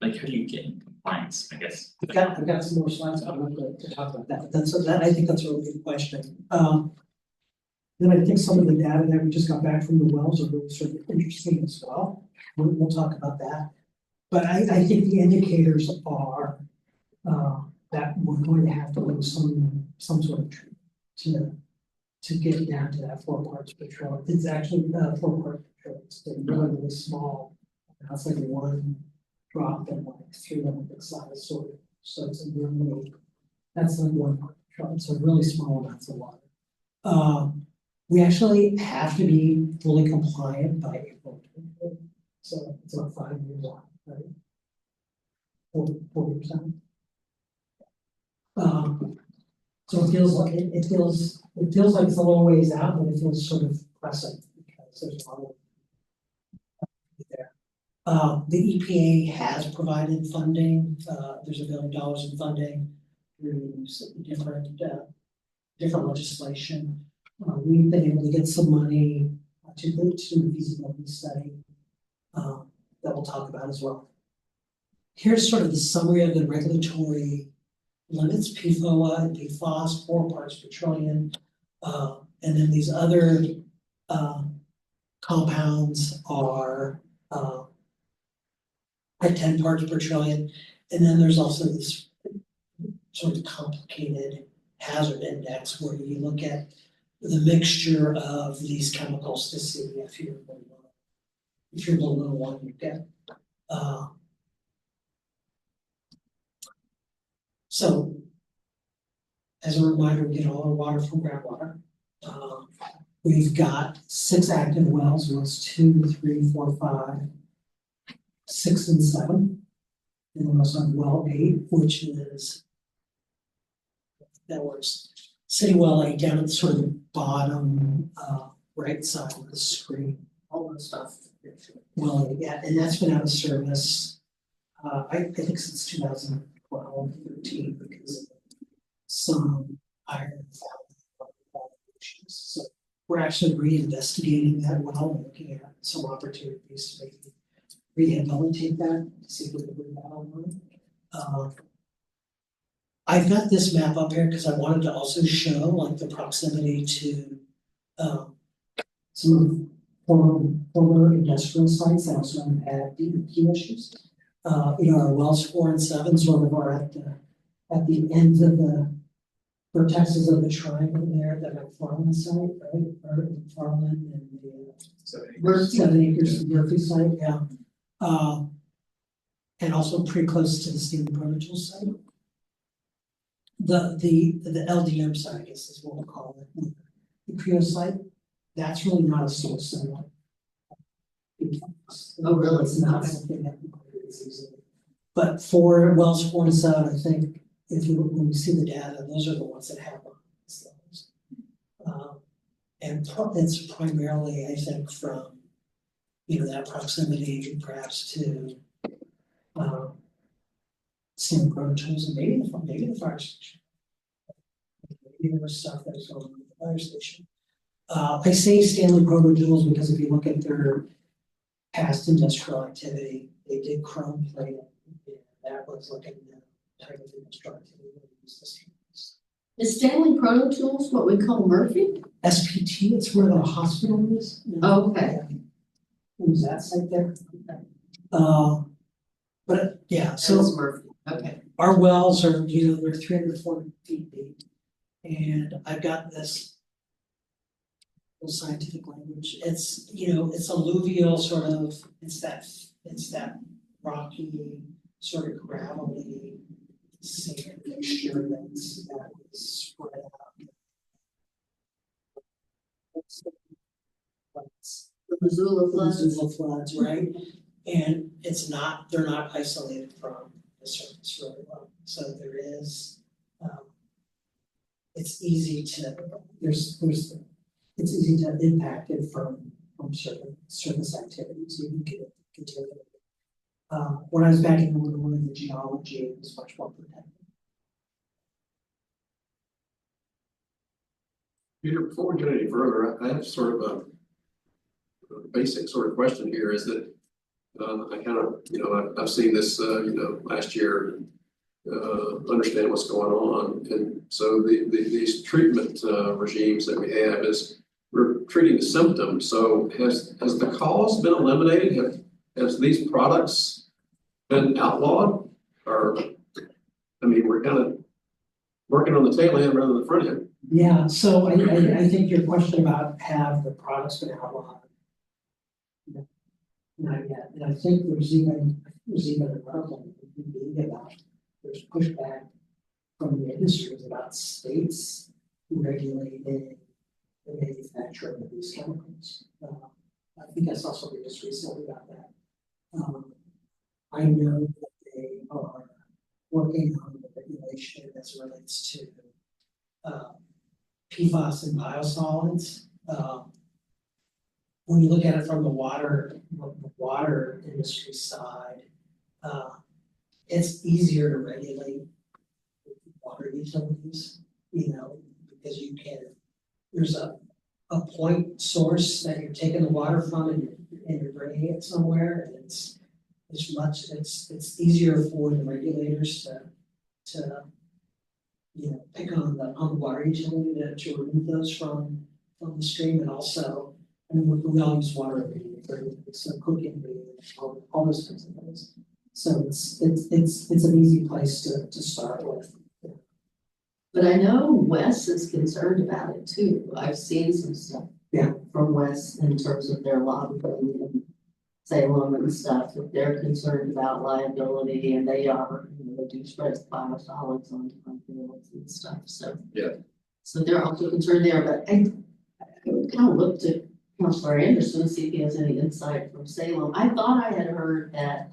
how do you get in compliance, I guess? I've got some more slides. I'm not going to talk about that. I think that's a really good question. Then I think some of the data that we just got back from the wells are really sort of interesting as well. We'll talk about that. But I think the indicators are that we're going to have to do some sort of treatment to get down to that 4 parts per trillion. It's actually 4 parts per trillion. It's really small. That's like one drop in like 3 Olympic size sort of. So it's a really, that's like 1 part per trillion. So really small amounts of water. We actually have to be fully compliant by April 2024. So it's about 5 years on, right? 40%. So it feels like it feels like it's a long ways out, but it feels sort of pressing because there's a lot of there. The EPA has provided funding. There's $1 billion in funding through different different legislation. We've been able to get some money to do the feasibility study that we'll talk about as well. Here's sort of the summary of the regulatory limits, PFOA and PFAS, 4 parts per trillion. And then these other compounds are at 10 parts per trillion. And then there's also this sort of complicated hazard index where you look at the mixture of these chemicals to see if you're below one, you get. So as a reminder, we get all our water from groundwater. We've got 6 active wells, wells 2, 3, 4, 5, 6, and 7. And then also on well 8, which is that works. City well 8 down at the sort of the bottom right side of the screen. All that stuff. Well, yeah, and that's been out of service. I think since 2012, 13, because of some iron issues. So we're actually reinvestigating that well and looking at some opportunities to maybe rehabilitate that, see if we can bring that online. I've got this map up here because I wanted to also show like the proximity to some former industrial sites that also have had DEP issues. Our wells 4 and 7 sort of are at the ends of the vertexes of the triangle there that have farmland site, right? Or farmland and the 7 acres Murphy site, yeah. And also pretty close to the Stephen Prototype site. The LDM site, I guess is what we'll call it. The Creo site, that's really not a source of. Oh, really? It's not something that is easy. But for wells 4 and 7, I think when you see the data, those are the ones that have these levels. And it's primarily, I think, from that proximity perhaps to Stanley Prototypes and maybe the fire station. Maybe there was stuff that was going on with the fire station. I say Stanley Prototypes because if you look at their past industrial activity, they did chrome plating. That was looking at type of industrial activity that we used to see. Is Stanley Proto Tools what we call Murphy? SPT, it's where the hospital is. Oh, okay. Who's that site there? But yeah, so That's Murphy, okay. our wells are, they're 340 feet deep. And I've got this scientific language. It's, it's alluvial sort of, it's that rocky, sort of gravelly sand mixture that is spread out. The Missoula floods. Missoula floods, right? And they're not isolated from the surface really well. So there is, it's easy to, it's easy to impact it from certain surface activities. You can continue. When I was back in Illinois, the geology was much more protected. Peter, before we get any further, I have sort of a basic sort of question here is that I kind of, I've seen this, last year, understand what's going on. And so these treatment regimes that we have is we're treating the symptoms. So has the cause been eliminated? Has these products been outlawed? Or, we're kind of working on the tail end rather than the front end. Yeah, so I think your question about have the products been outlawed? Not yet, and I think there's even an article about there's pushback from the industries about states regulating the manufacturing of these chemicals. I think I saw something just recently about that. I know that they are working on the regulation as it relates to PFAS and biosolids. When you look at it from the water industry side, it's easier to regulate water utilities, because you can, there's a point source that you're taking the water from and you're bringing it somewhere, and it's easier for the regulators to pick on the water utility to remove those from the stream, and also, I mean, we all use water every day for some cooking, all those kinds of things. So it's an easy place to start with. But I know Wes is concerned about it too. I've seen some stuff. Yeah. From Wes in terms of their lobbying and Salem and stuff, that they're concerned about liability, and they are, they do spread biosolids on fields and stuff, so. Yeah. So they're also concerned there, but I would kind of look to Councilor Anderson to see if he has any insight from Salem. I thought I had heard that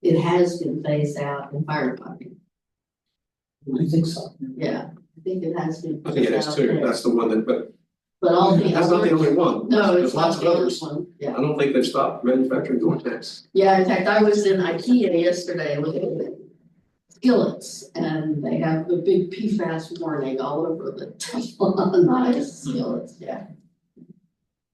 it has been phased out in firefighting. I think so. Yeah, I think it has been. I think it is too, that's the one that, But all the that's not the others- only one. No, There's it's lots not of the other others. one, yeah. I don't think they've stopped manufacturing Gore-Tex. Yeah, in fact, I was in IKEA yesterday looking at skillets, and they have the big PFAS warning all over the Teflon skillets, yeah.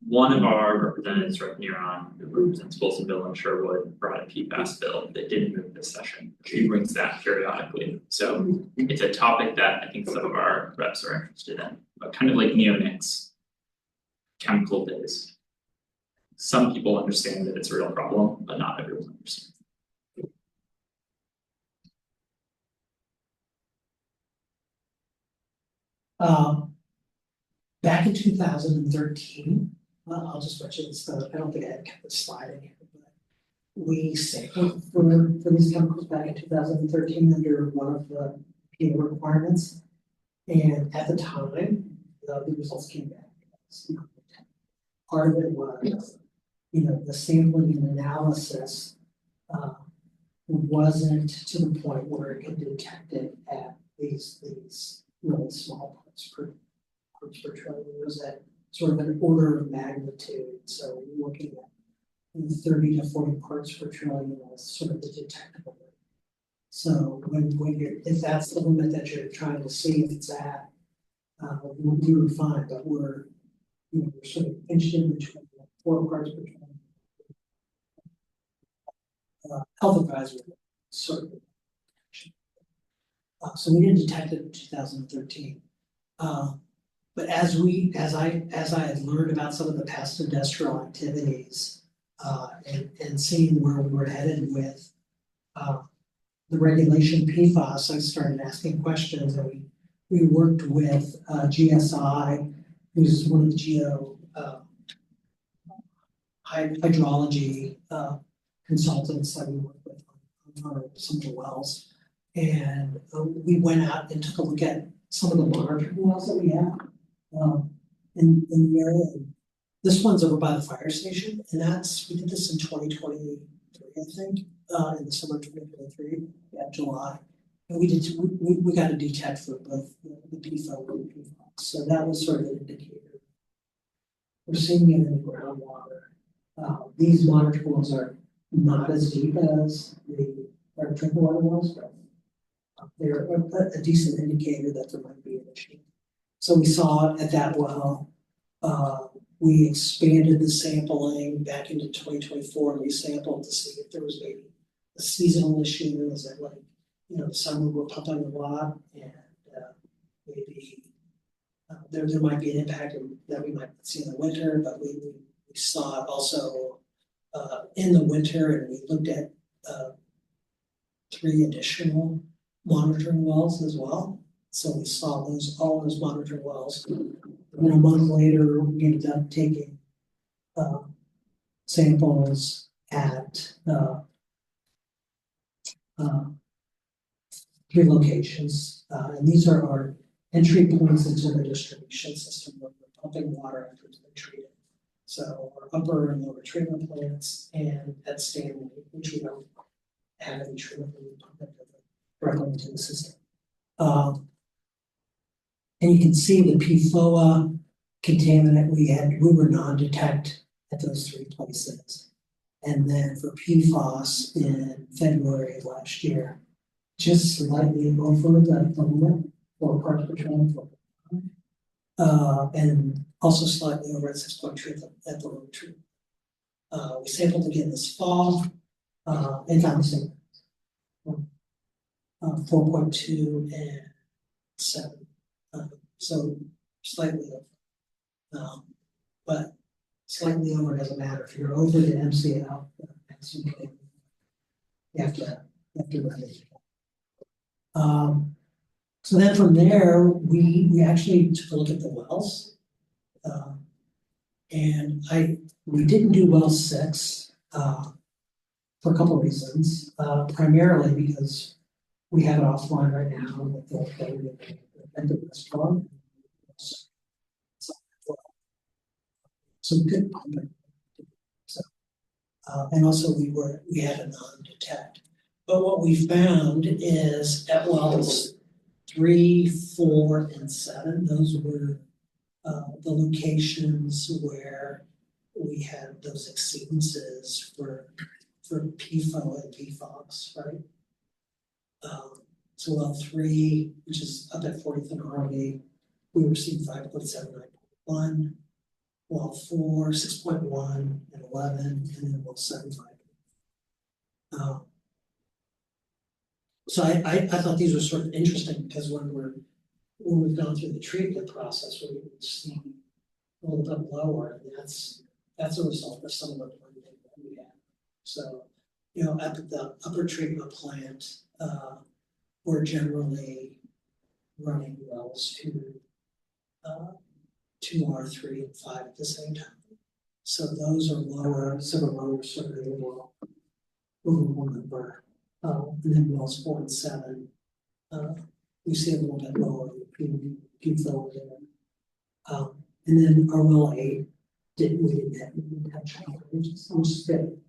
One of our representatives, Rick Neron, who represents Wilsonville and Sherwood, brought a PFAS bill that didn't move this session. She brings that periodically, so it's a topic that I think some of our reps are interested in, but kind of like neonics. Chemical days. Some people understand that it's a real problem, but not everyone understands. Back in 2013, I'll just mention this, I don't think I had kept the slide in here, but we sampled for these chemicals back in 2013 under one of the PA requirements. And at the time, the results came back. Part of it was, the sampling and analysis wasn't to the point where it could detect it at these really small parts per trillion. It was at sort of an order of magnitude. So we're looking at 30 to 40 parts per trillion as sort of the detectable rate. So when you're, if that's the limit that you're trying to see if it's at, we were fine, but we're sort of inched in between 4 parts per trillion. Health advisory sort of. So we didn't detect it in 2013. But as I had learned about some of the past industrial activities, and seeing where we were headed with the regulation PFAS, I started asking questions, and we worked with GSI, who's one of the hydrology consultants that we work with on some of the wells. And we went out and took a look at some of the monitoring wells that we have in the area. And this one's over by the fire station, and we did this in 2023, I think, in the summer of 2023, July. And we got a detect for both the PFAS and the PFAS. So that was sort of an indicator. We're seeing it in the groundwater. These monitoring wells are not as deep as our drinking water wells, but they're a decent indicator that there might be an issue. So we saw at that well, we expanded the sampling back into 2024. We sampled to see if there was maybe a seasonal issue. Is that like, the summer we're pumping a lot, and maybe there might be an impact that we might see in the winter, but we saw it also in the winter, and we looked at 3 additional monitoring wells as well. So we saw all those monitoring wells. And then a month later, we ended up taking samples at 3 locations. And these are our entry points into the distribution system where we're pumping water after it's been treated. So our upper and lower treatment plants, and at Stanley, which we don't have any treatment, we pump it directly into the system. And you can see the PFOA contaminant we were non-detect at those 3 places. And then for PFAS in February of last year, just slightly over the limit, 4 parts per trillion. and also slightly over at 6.2 at the low tree. We sampled again this fall, and found the same. 4.2 and 7, so slightly over. But slightly over doesn't matter, if you're over the MCL, you have to run it. So then from there, we actually took a look at the wells. And we didn't do well 6, for a couple of reasons, primarily because we have it offline right now with the restaurant. So we couldn't pump it. So, and also we had a non-detect. But what we found is at wells 3, 4, and 7, those were the locations where we had those exceedances for PFOA and PFAS, right? So well 3, which is up at 40th and Harvey, we received 5.79.1. Well 4, 6.1, and 11, and then well 7.5. So I thought these were sort of interesting because when we've gone through the treatment process, we see a little bit lower, and that's a result of some of the blending that we have. So, you know, at the upper treatment plant, we're generally running wells to 2 R3 and 5 at the same time. So those are lower, sort of overall number. And then wells 4 and 7, we see a little bit lower PFOA there. And then our well 8 we didn't have any detection, which is good.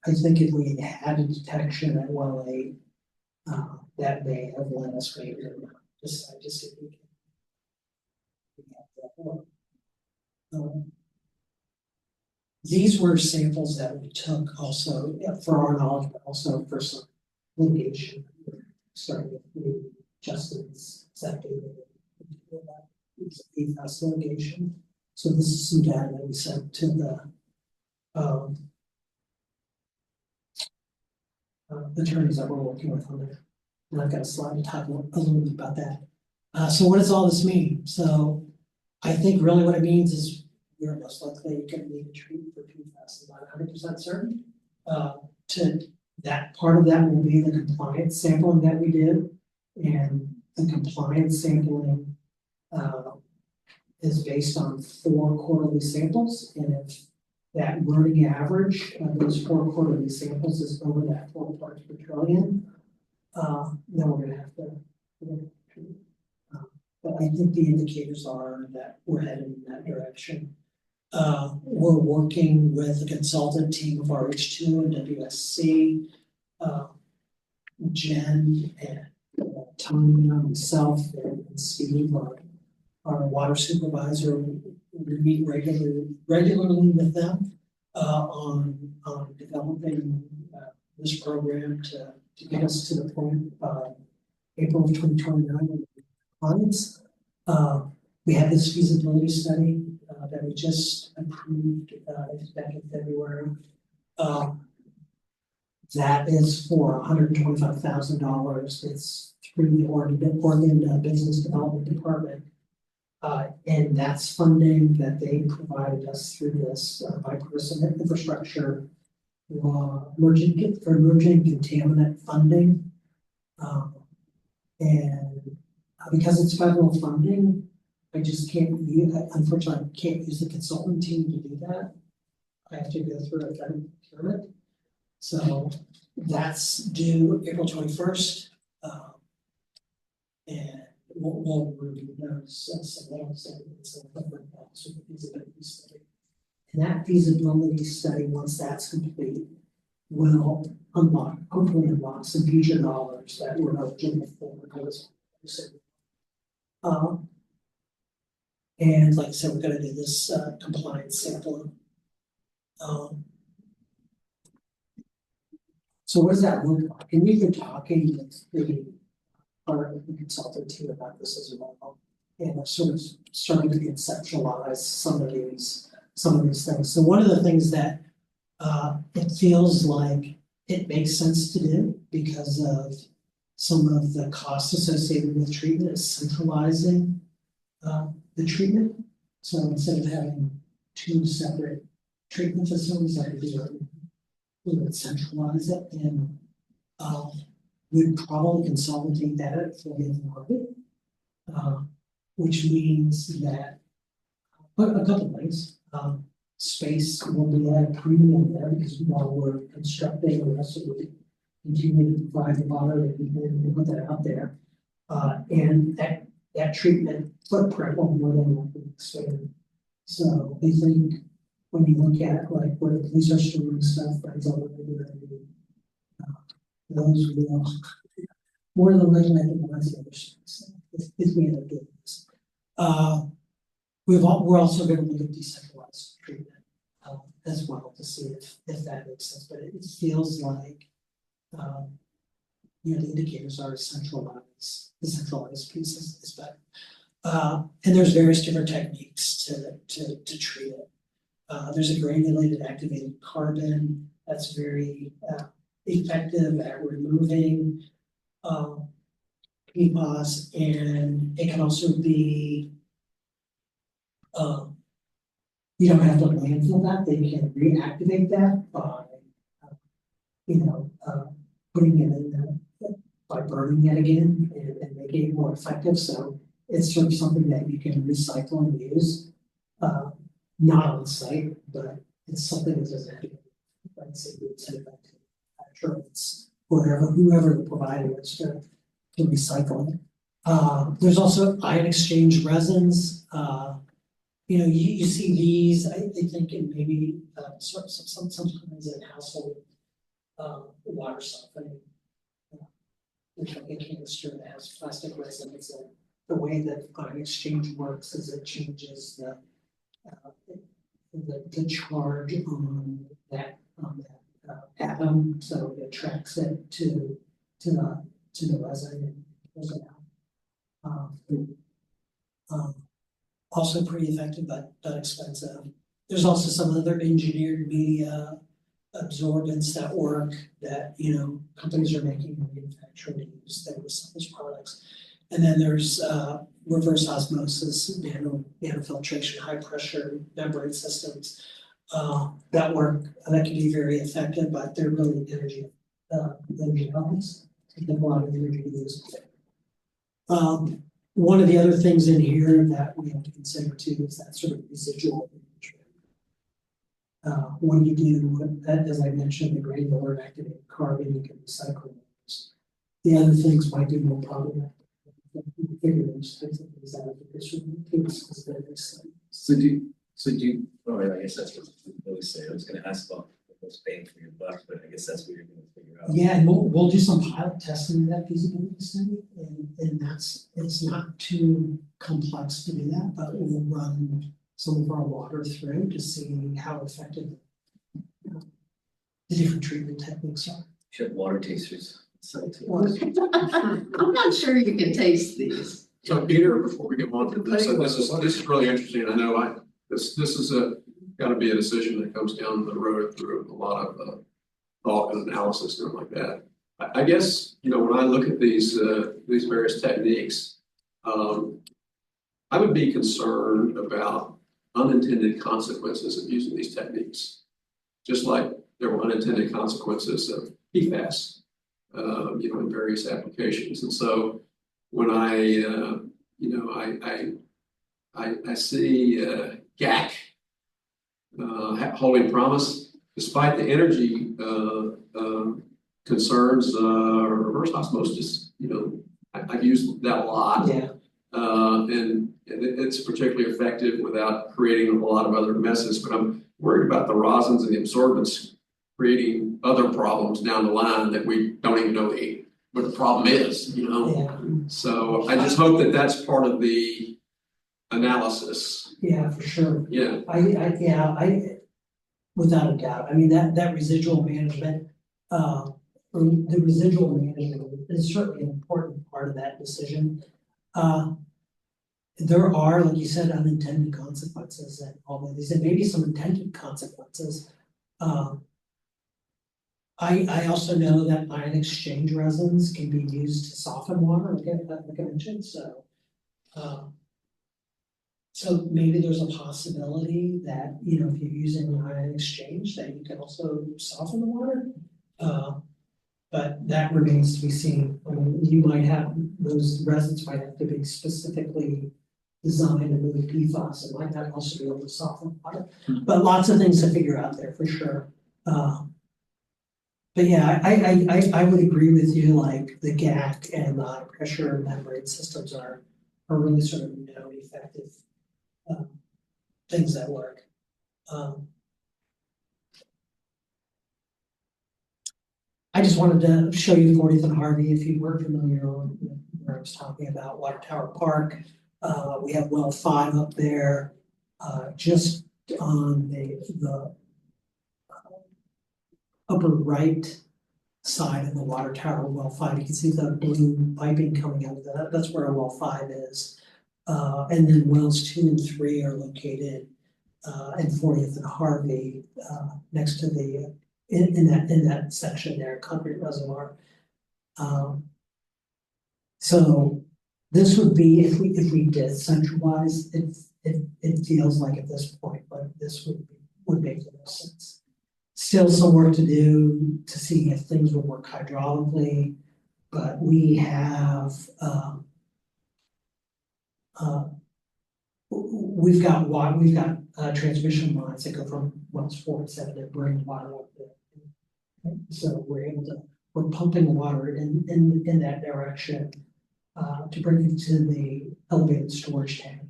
I think if we had a detection at well 8, that may have led us maybe to decide to see if we can. These were samples that we took also for our knowledge, but also for some litigation. Starting with Justin's septic, PFAS litigation. So this is some data that we sent to the attorneys that we're working with on there. And I've got a slide to talk a little bit about that. So what does all this mean? So I think really what it means is we're most likely going to need to treat for PFAS, not 100% certain. To that part of that will be the compliance sampling that we do, and the compliance sampling is based on 4 quarterly samples, and if that running average of those 4 quarterly samples is over that 4 parts per trillion, then we're going to have to treat. But I think the indicators are that we're headed in that direction. We're working with a consultant team of RH2 and WSC, Jen and Tanya, myself, and Steve, our water supervisor. We meet regularly with them on developing this program to get us to the point by April of 2029. Clients. We have this feasibility study that we just approved back in February. That is for $125,000. It's through the Oregon Business Development Department. And that's funding that they provided us through this bipartisan infrastructure emerging contaminant funding. And because it's federal funding, I just can't use, unfortunately, I can't use the consultant team to do that. I have to go through a federal procurement. So that's due April 21st. And we'll review those feasibility study. And that feasibility study, once that's complete, will hopefully unlock some future dollars that we're eligible for. And like I said, we're going to do this compliance sampling. So what does that look like? And we've been talking with the part of the consultant team about this as well. and sort of starting to conceptualize some of these things. So one of the things that it feels like it makes sense to do because of some of the costs associated with treatment is centralizing the treatment. So instead of having two separate treatment facilities, I could do it, we would centralize it and we'd probably consolidate that at the market. Which means that, but a couple things, space will be at a premium there because while we're constructing, we also would continue to provide the water that we can put that out there. And that treatment footprint will more than likely expand. So I think when you look at like where the police are storing stuff, for example, those will more than likely have to buy some other space if we end up doing this. We're also going to look at decentralized treatment as well to see if that makes sense. But it feels like the indicators are centralized. The centralized piece is better. And there's various different techniques to treat it. There's a granulated activated carbon that's very effective at removing PFAS, and it can also be you don't have to landfill that, they can reactivate that by putting it in by burning it again and making it more effective. So it's sort of something that you can recycle and use, not on site, but it's something that doesn't have to be, like say, send it back to insurance, whoever the provider is to recycle it. There's also ion exchange resins. You see these, I think in maybe sometimes in household water softening. There's like a canister that has plastic resin. The way that ion exchange works is it changes the charge on that atom, so it attracts it to the resin and pulls it out. Also pretty effective, but expensive. There's also some other engineered media absorbents that work that companies are making and manufacturing to use them with some of those products. And then there's reverse osmosis, nanofiltration, high pressure membrane systems that work, that can be very effective, but they're really energy companies. They take a lot of energy to use. One of the other things in here that we have to consider too is that sort of residual management. When you do, as I mentioned, the granular activated carbon, you can recycle those. The other things might be more problematic. Figure those types of things out of this because So do you, I guess that's what I was saying. I was gonna ask about what's paying for your buck, but I guess that's what you're gonna figure out. Yeah, and we'll do some pilot testing of that feasibility study, and it's not too complex to do that, but we'll run some of our water through to see how effective the different treatment techniques are. Should have water tasters. I'm not sure you can taste these. So Peter, before we get on to this, and this is really interesting. I know this is gotta be a decision that comes down the road through a lot of thought and analysis and like that. I guess, when I look at these various techniques, I would be concerned about unintended consequences of using these techniques. Just like there were unintended consequences of PFAS, in various applications. And so when I see GAC holding promise, despite the energy concerns, reverse osmosis, I've used that a lot. Yeah. And it's particularly effective without creating a lot of other messes, but I'm worried about the rosins and the absorbents creating other problems down the line that we don't even know what the problem is, Yeah. So I just hope that that's part of the analysis. Yeah, for sure. Yeah. I without a doubt. I mean, that residual management, the residual management is certainly an important part of that decision. there are, like you said, unintended consequences and all of these, and maybe some intended consequences. I also know that ion exchange resins can be used to soften water, like I mentioned, so. So maybe there's a possibility that, you know, if you're using ion exchange, that you can also soften the water. But that remains to be seen. I mean, you might have, those resins might have to be specifically designed to move PFAS, and might not also be able to soften water. But lots of things to figure out there for sure. But yeah, I would agree with you, like the GAC and the high pressure membrane systems are really sort of known effective things that work. I just wanted to show you 40th and Harvey, if you were familiar with where I was talking about Water Tower Park. We have well 5 up there, just on the upper right side of the water tower, well 5. You can see the blue piping coming out of that. That's where well 5 is. And then wells 2 and 3 are located in 40th and Harvey, next to the in that section there, concrete reservoir. So this would be, if we did centralize, it feels like at this point, like this would make the most sense. Still some work to do to see if things would work hydraulically, but we have we've got transmission lines that go from wells 4 and 7 that bring water up there. So we're pumping water in that direction to bring it to the elevated storage tank.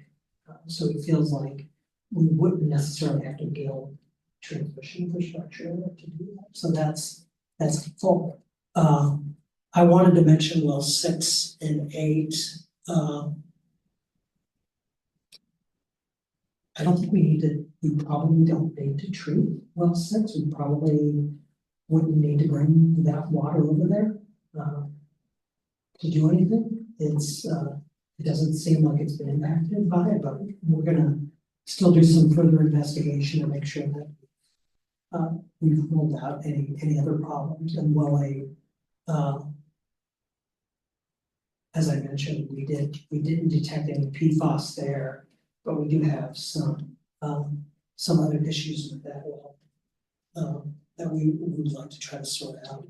So it feels like we wouldn't necessarily have to build transmission infrastructure to do that. So that's full. I wanted to mention well 6 and 8. I don't think we probably don't need to treat well 6. We probably wouldn't need to bring that water over there to do anything. It doesn't seem like it's been impacted by it, but we're gonna still do some further investigation to make sure that we've ruled out any other problems. And well 8, as I mentioned, we didn't detect any PFAS there, but we do have some other issues with that well that we would like to try to sort out.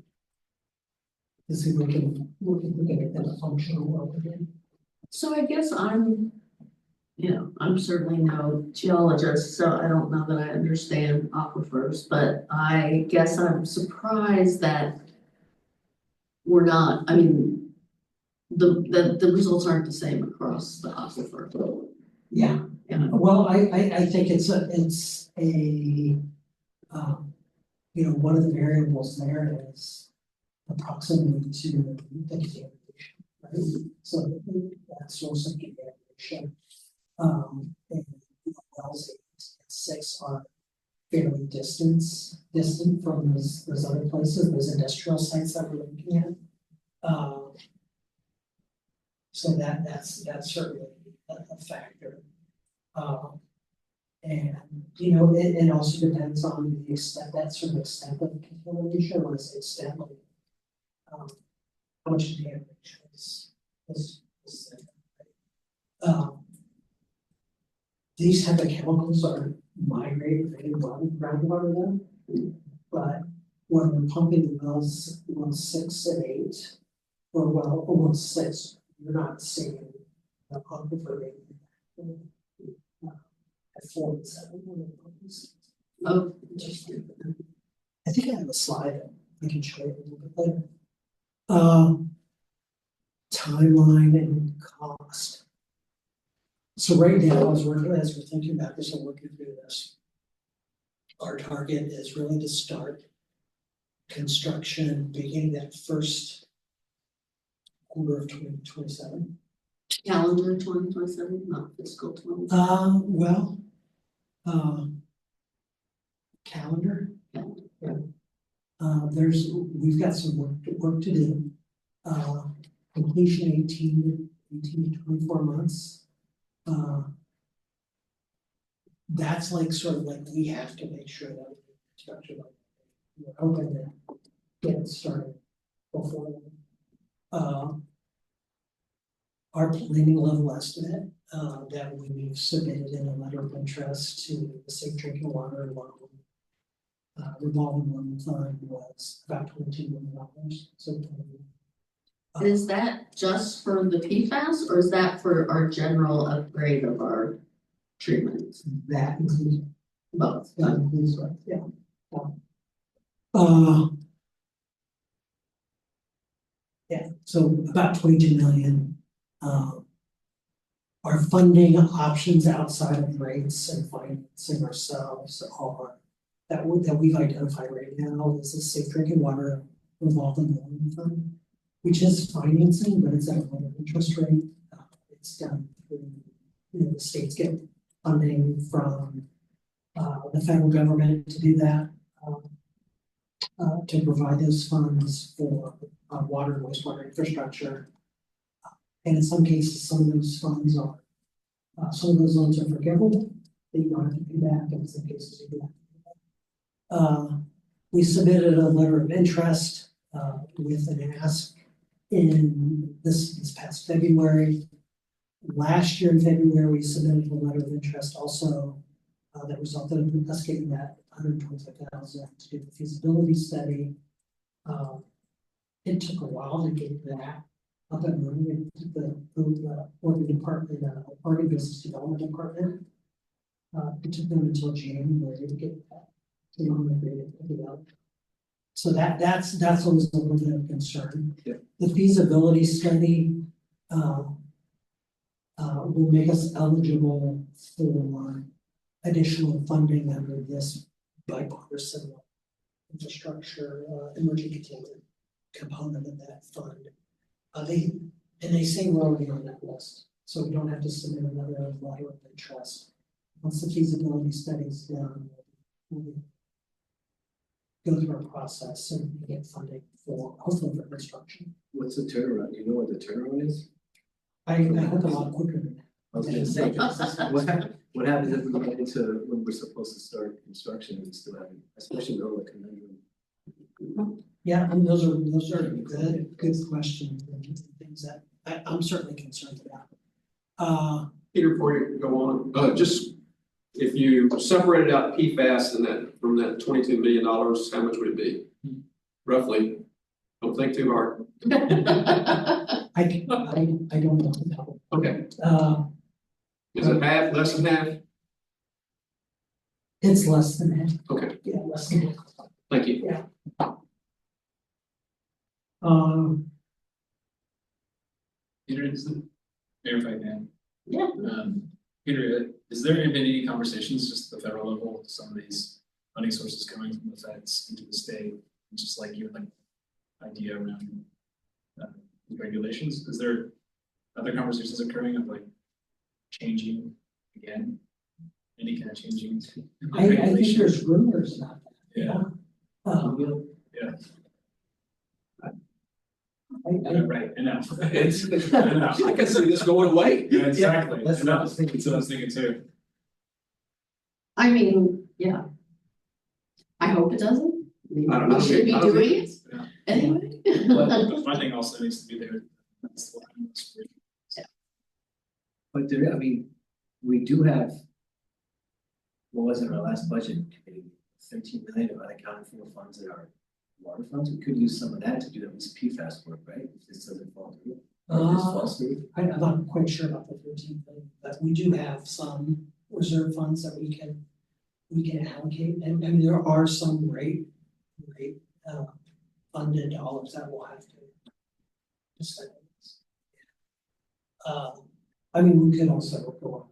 To see if we can get that functional well again. So I guess I'm certainly no geologist, so I don't know that I understand aquifers, but I guess I'm surprised that we're not, I mean, the results aren't the same across the aquifer. Yeah. Well, I think it's a one of the variables there is the proximity to the contamination, right? So that source of contamination, and wells 8 and 6 are fairly distant from those other places, those industrial sites that we're looking at. So that's certainly a factor. And it also depends on the extent of contamination, or is the extent of how much contamination is there. These type of chemicals are migrating from groundwater then, but when we're pumping wells 6 and 8, or well 6, you're not seeing the aquifer at 4 and 7. Oh, interesting. I think I have a slide I can show you a little bit later. Timeline and cost. So right now, as we're thinking about this and working through this, our target is really to start construction beginning that first quarter of 2027. Calendar 2027, not fiscal 2027. Calendar. Yeah. We've got some work to do. Completion 18 to 24 months. Uh, That's like sort of like, we have to make sure that we structure like, we're hoping to get it started before. Then. Our planning level estimate, that we've submitted in a letter of interest to the Safe Drinking Water Loan. Revolving loan fund was about $22 million, so. Is that just for the PFAS or is that for our general upgrade of our treatments? That includes Both. that includes, right, yeah. Uh. Yeah, so about 22 million. Our funding options outside of rates and financing ourselves are, that we've identified right now is a Safe Drinking Water revolving loan fund, which is financing, but it's at a lower interest rate. It's done through, the states get funding from the federal government to do that. To provide those funds for water and wastewater infrastructure. And in some cases, some of those funds are, some of those loans are forgivable, that you don't have to pay back, and in some cases you do have to pay back. We submitted a letter of interest with an ask in this past February. Last year in February, we submitted a letter of interest also that resulted in us getting that $125,000 to do the feasibility study. It took a while to get that up and running. It took the Oregon Department, Oregon Business Development Department. It took them until January to get that. So that's always a little bit of concern. Yeah. The feasibility study will make us eligible for additional funding under this bipartisan infrastructure emerging containment component of that fund. They say we're already on that list, so we don't have to submit another letter of interest. Once the feasibility study is done, we'll go through our process and get funding for, hopefully for construction. What's the turnaround? Do you know what the turnaround is? I hope a lot quicker than that. I was gonna say, what happens if we get into when we're supposed to start construction and we still haven't, especially with all the conundrum? Yeah, and those are good questions and things that I'm certainly concerned about. Peter, before you go on, just if you separated out PFAS and that from that $22 million, how much would it be? Roughly. Don't think too hard. I don't know. Okay. Is it half, less than half? It's less than half. Okay, Yeah, less than half. thank you. Yeah. Peter, if I can. Yeah. Peter, has there been any conversations just at the federal level, some of these funding sources coming from the feds into the state, just like your idea around regulations? Is there other conversations occurring of changing again? Any kind of changing? I think there's rumors about that. Yeah. Yeah. Right, enough. It's, I can see this going away. Yeah, exactly. That's what I was That's what I was thinking too. I mean, yeah. I hope it doesn't. I don't know. We should be I don't doing think- it Yeah. anyway. But the funding also needs to be there. That's what I'm. But there, I mean, we do have. What was it, our last budget committee, 13 million of unaccounted for funds in our water funds, we could use some of that to do at least PFAS work, right? If this doesn't fall through. Or this falls through. I'm not quite sure about the 13 million, but we do have some reserve funds that we can allocate, and I mean, there are some rate funded dollars that we'll have to spend. I mean, we could also go on.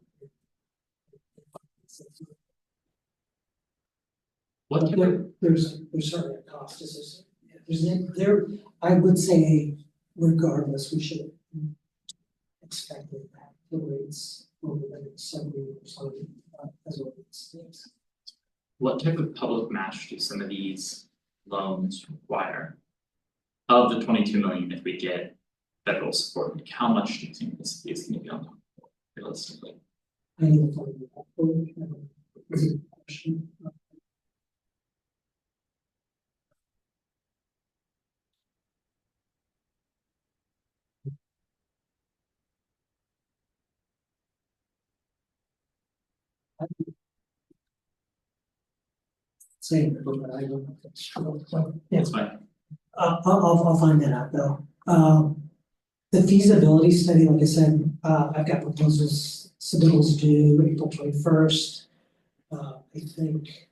What But type of, there's certainly a cost associated. I would say regardless, we should expect that the rates over the next 7 years as well as things. what type of public match do some of these loans require? Of the 22 million, if we get federal support, how much do you think this is gonna be on top of? realistically. I need to find that. Same, but I don't know if it's true. Yeah, That's fine. I'll find that out though. The feasibility study, like I said, I've got proposals, submittals due April 21st. I think,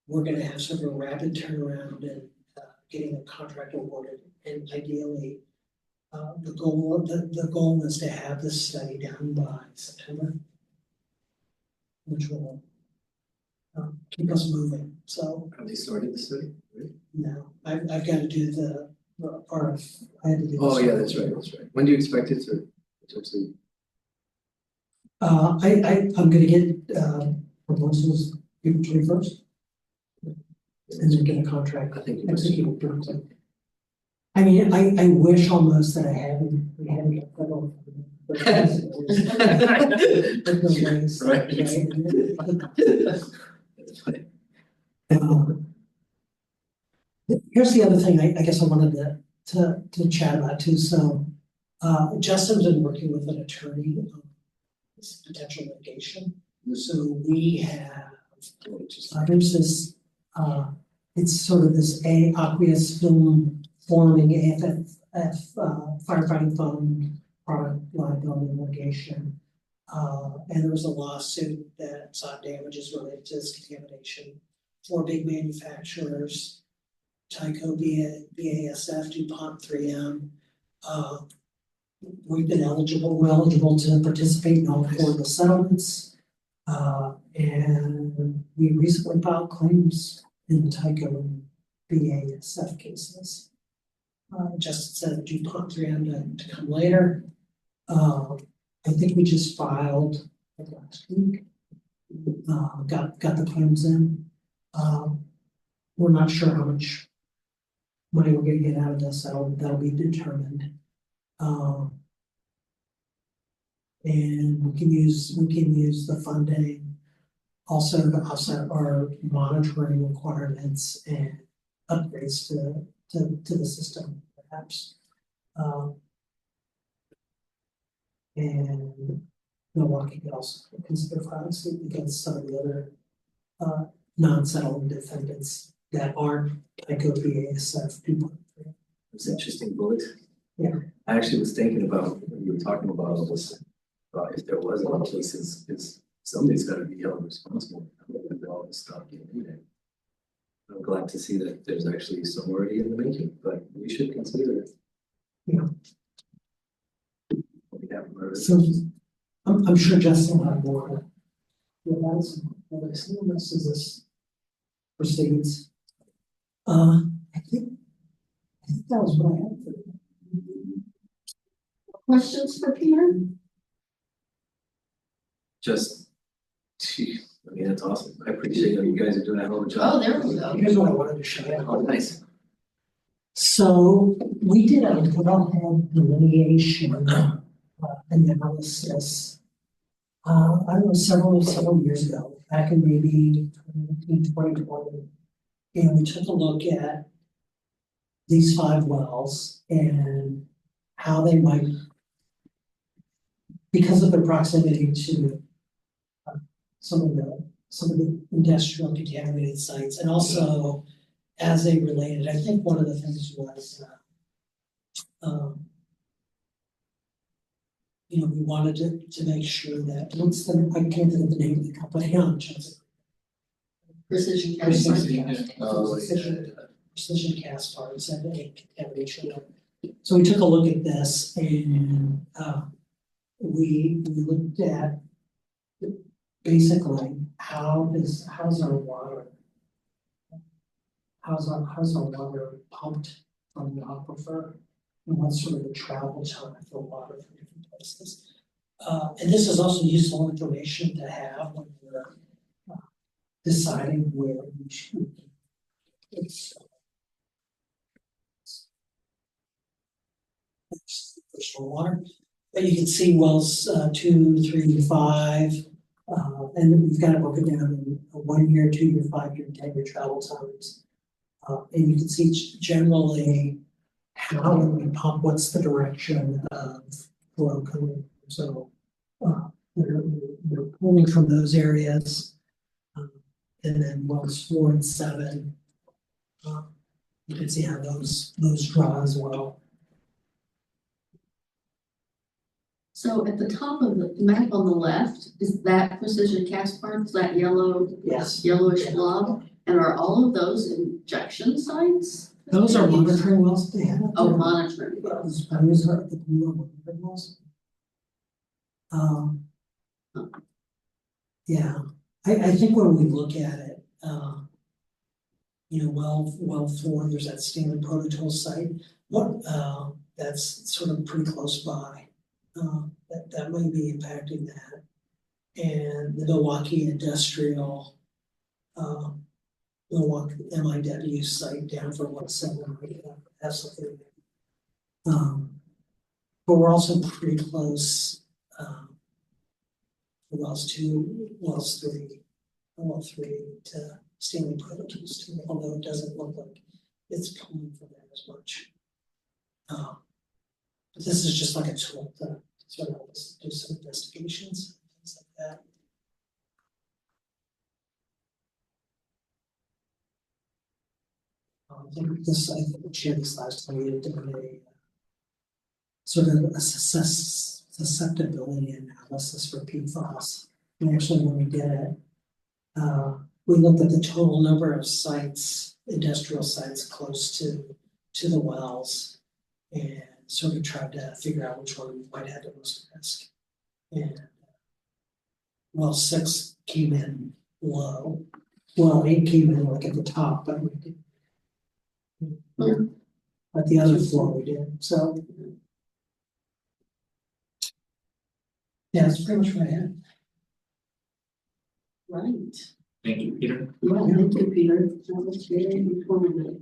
we're gonna have sort of a rapid turnaround and, getting a contract awarded, and ideally, the goal is to have this study done by September, which will keep us moving. So Have they started the study? now I've got to do the RF. I had to do. Oh, yeah, that's right, that's right. When do you expect it to potentially? I'm gonna get proposals April 21st. And then get a contract I think you executed pretty quick. I mean, I wish almost that we hadn't got federal. Here's the other thing I guess I wanted to chat about too. So Justin's been working with an attorney on this potential litigation. So we have, there's this, it's sort of this aqueous film forming AFF firefighting foam product liability litigation. And there was a lawsuit that sought damages related to this contamination. 4 big manufacturers, Tyco, BASF, DuPont, 3M. We're eligible to participate in all 4 of the settlements. And we recently filed claims in the Tyco and BASF cases. Justin said DuPont, 3M to come later. I think we just filed last week. Got the claims in. We're not sure how much money we're gonna get out of this. That'll be determined. And we can use the funding also to offset our monitoring requirements and upgrades to the system, perhaps. And Milwaukie could also consider filing suit against some of the other non-settling defendants that aren't Tyco, BASF, DuPont. It's interesting, bullet. Yeah. I actually was thinking about, when you were talking about all this, if there was any cases, is somebody's gotta be held responsible for all this stuff getting in there. I'm glad to see that there's actually some already in the making, but we should consider it. Yeah. We have murder. So I'm sure Justin will have more. This is this proceeds. I think that was what I had for you. Questions for Peter? Just, gee, I mean, that's awesome. I appreciate that you guys are doing a hell of a job. Oh, there we go. Here's what I wanted to show you. Oh, nice. So we did a wellhead delineation analysis. I don't know, several years ago, back in maybe 2020. And we took a look at these 5 wells and how they might, because of their proximity to some of the industrial contaminated sites, and also as they related. I think one of the things was, we wanted to make sure that I can't think of the name of the company on Precision precision cast parts and contamination. So we took a look at this and we looked at basically how's our water pumped from the aquifer, and what's sort of the travel time for water from different places. And this is also useful information to have when you're deciding where we should. It's personal water. But you can see wells, 2, 3, 5, and then we've got it broken down in a 1 year, 2 year, 5 year, 10 year travel times. And you can see generally how when we pump, what's the direction of flow coming. So, we're pulling from those areas. And then wells 4 and 7. You can see how those draw as well. So at the top of the map on the left, is that precision cast parts, that yellow? Yes. Yellowish blob, and are all of those injection sites? Those are monitoring wells they have. Oh, monitoring. Those are the blue monitoring wells. Yeah, I think when we look at it, well 4, there's that Stanley Prototype site. That's sort of pretty close by. That might be impacting that. And the Milwaukie Industrial, Milwaukie MIW site down for 1/7 might have something. But we're also pretty close, wells 2, wells 3, well 3 to Stanley Prototypes too, although it doesn't look like it's pulling from there as much. But this is just like a tool to sort of do some investigations, things like that. I think we shared this last time, we did a sort of a susceptibility analysis for PFAS. And actually, when we did it, we looked at the total number of sites, industrial sites close to the wells, and sort of tried to figure out which one might have the most risk. And well 6 came in low. Well 8 came in like at the top, but we did. But the other 4 we did. So yeah, that's pretty much what I had. Right. Thank you, Peter. Yeah, thank you, Peter. That was very informative.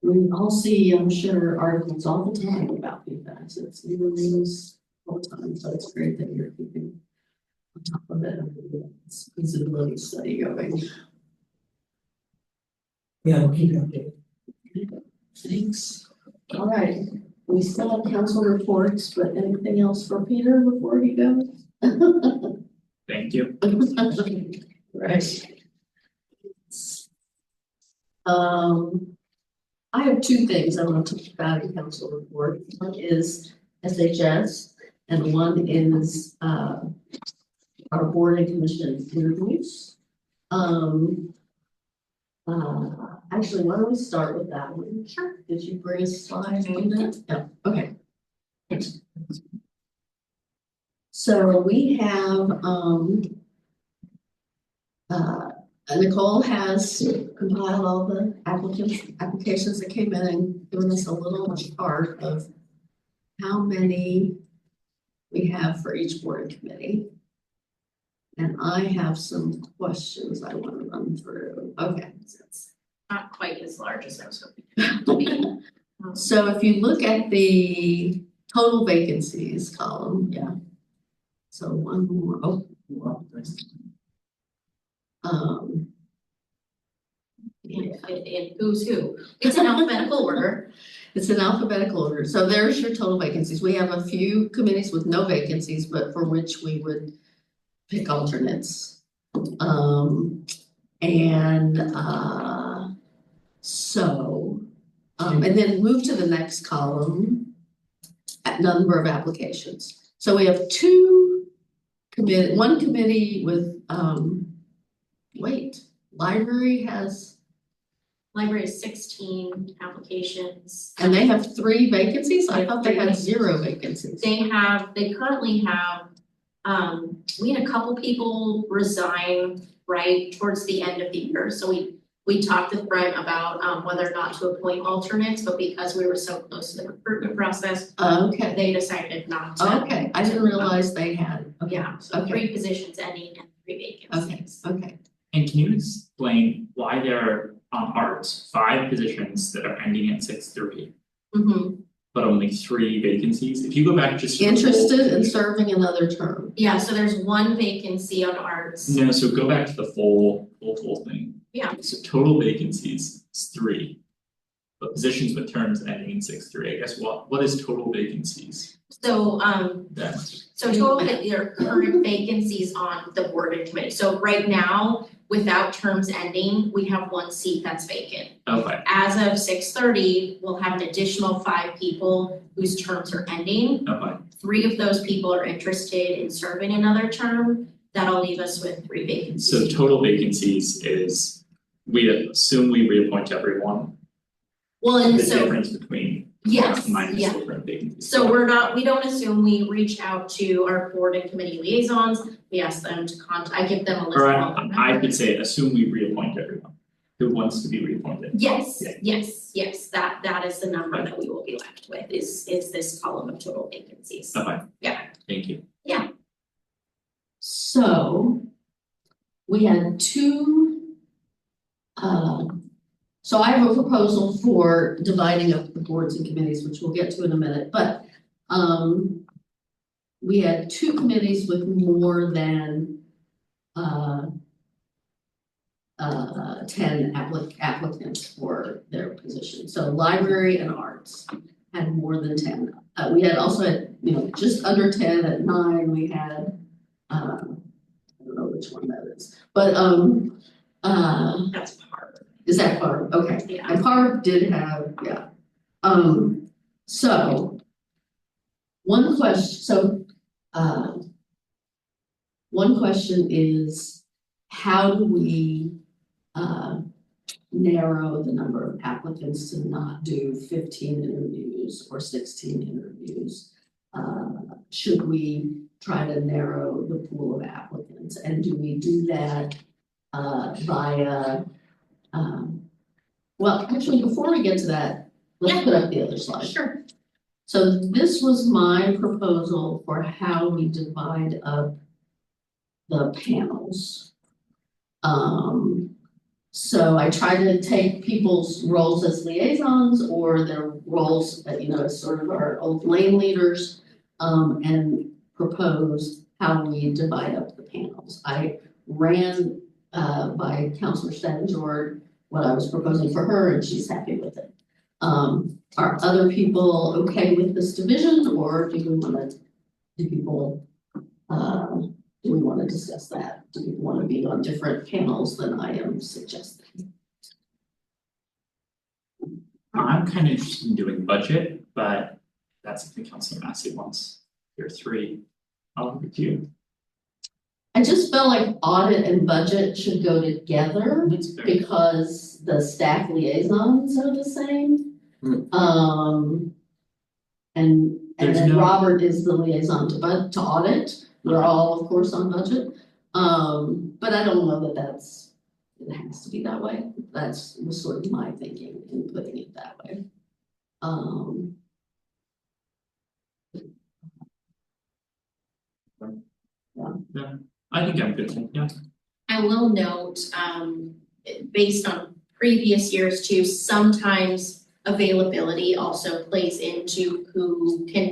We all see, I'm sure, articles all the time about PFAS. It's in the news all the time, so it's great that you're keeping on top of it. It's feasibility study going. Yeah, we'll keep you updated. Thanks. All right, we still have council reports, but anything else for Peter before he goes? Thank you. Right. I have 2 things I want to talk about in council report. One is SHS, and one is our board and commission interviews. Actually, why don't we start with that one? Sure. Did you bring a slide on that? Yeah, okay. So we have, Nicole has compiled all the applications that came in and given us a little chart of how many we have for each board and committee. And I have some questions I want to run through. Okay. It's not quite as large as I was hoping. So if you look at the total vacancies column, yeah. So one more, oh, well, in who's who. It's in alphabetical order. It's in alphabetical order. So there's your total vacancies. We have a few committees with no vacancies, but for which we would pick alternates. And then move to the next column at number of applications. So we have one committee with, library has 16 applications. And they have 3 vacancies? I thought they had 0 vacancies. They currently have, we had a couple people resign right towards the end of the year. So we talked with Brent about whether or not to appoint alternates, but because we were so close to the recruitment process, Okay, they decided not to. okay, I didn't realize they had. Yeah, so Okay. 3 positions ending and 3 vacancies. Okay. And can you explain why there are 5 positions that are ending at 6/3? Mm-hmm. but only 3 vacancies. If you go back just to the whole Interested in page- serving another term. Yeah, so there's 1 vacancy on arts. No, so go back to the full thing. Yeah. So total vacancies is 3. But positions with terms ending in 6/3, I guess what is total vacancies? So That's so total your current vacancies on the board and committee. So right now, without terms ending, we have 1 seat that's vacant. okay, As of 6:30, we'll have an additional 5 people whose terms are ending. okay. 3 of those people are interested in serving another term. That'll leave us with 3 vacancies. So total vacancies is, we assume we reappoint everyone. Well, and The so, difference between yes, minus yeah. the current vacancies. So we don't assume we reach out to our board and committee liaisons. We ask them to I give them a list of Or all the I members. could say, assume we reappoint everyone who wants to be reappointed. Yes, Yeah. yes, that is the number that we will be left with, is this column of total vacancies. Okay. Yeah. Thank you. So we had 2. So I have a proposal for dividing up the boards and committees, which we'll get to in a minute, but we had 2 committees with more than 10 applicants for their position. So library and arts had more than 10. We had also had, just under 10 at 9, we had I don't know which one that is, but That's part. is that part? Okay. Yeah. And Park did have, yeah. So one question, one question is, how do we narrow the number of applicants to not do 15 interviews or 16 interviews? Should we try to narrow the pool of applicants, and do we do that via well, actually, before we get to that, let's Yeah. put up the other slide. Sure. So this was my proposal for how we divide up the panels. So I try to take people's roles as liaisons or their roles, as sort of our old lane leaders, and propose how we divide up the panels. I ran by Councilor Stanjord what I was proposing for her, and she's happy with it. Are other people okay with this division, or do we want to discuss that? Do we want to be on different panels than I am suggesting? I'm kind of interested in doing budget, but that's if the Councilor Massey wants your 3. I'll leave it to you. I just felt like audit and budget should go together That's fair. because the staff liaisons are the same. And There's then no- Robert is the liaison to audit. We're all, of course, on budget. But I don't know that it has to be that way. Was sort of my thinking in putting it that way. I think I'm good, yeah. I will note, based on previous years too, sometimes availability also plays into who can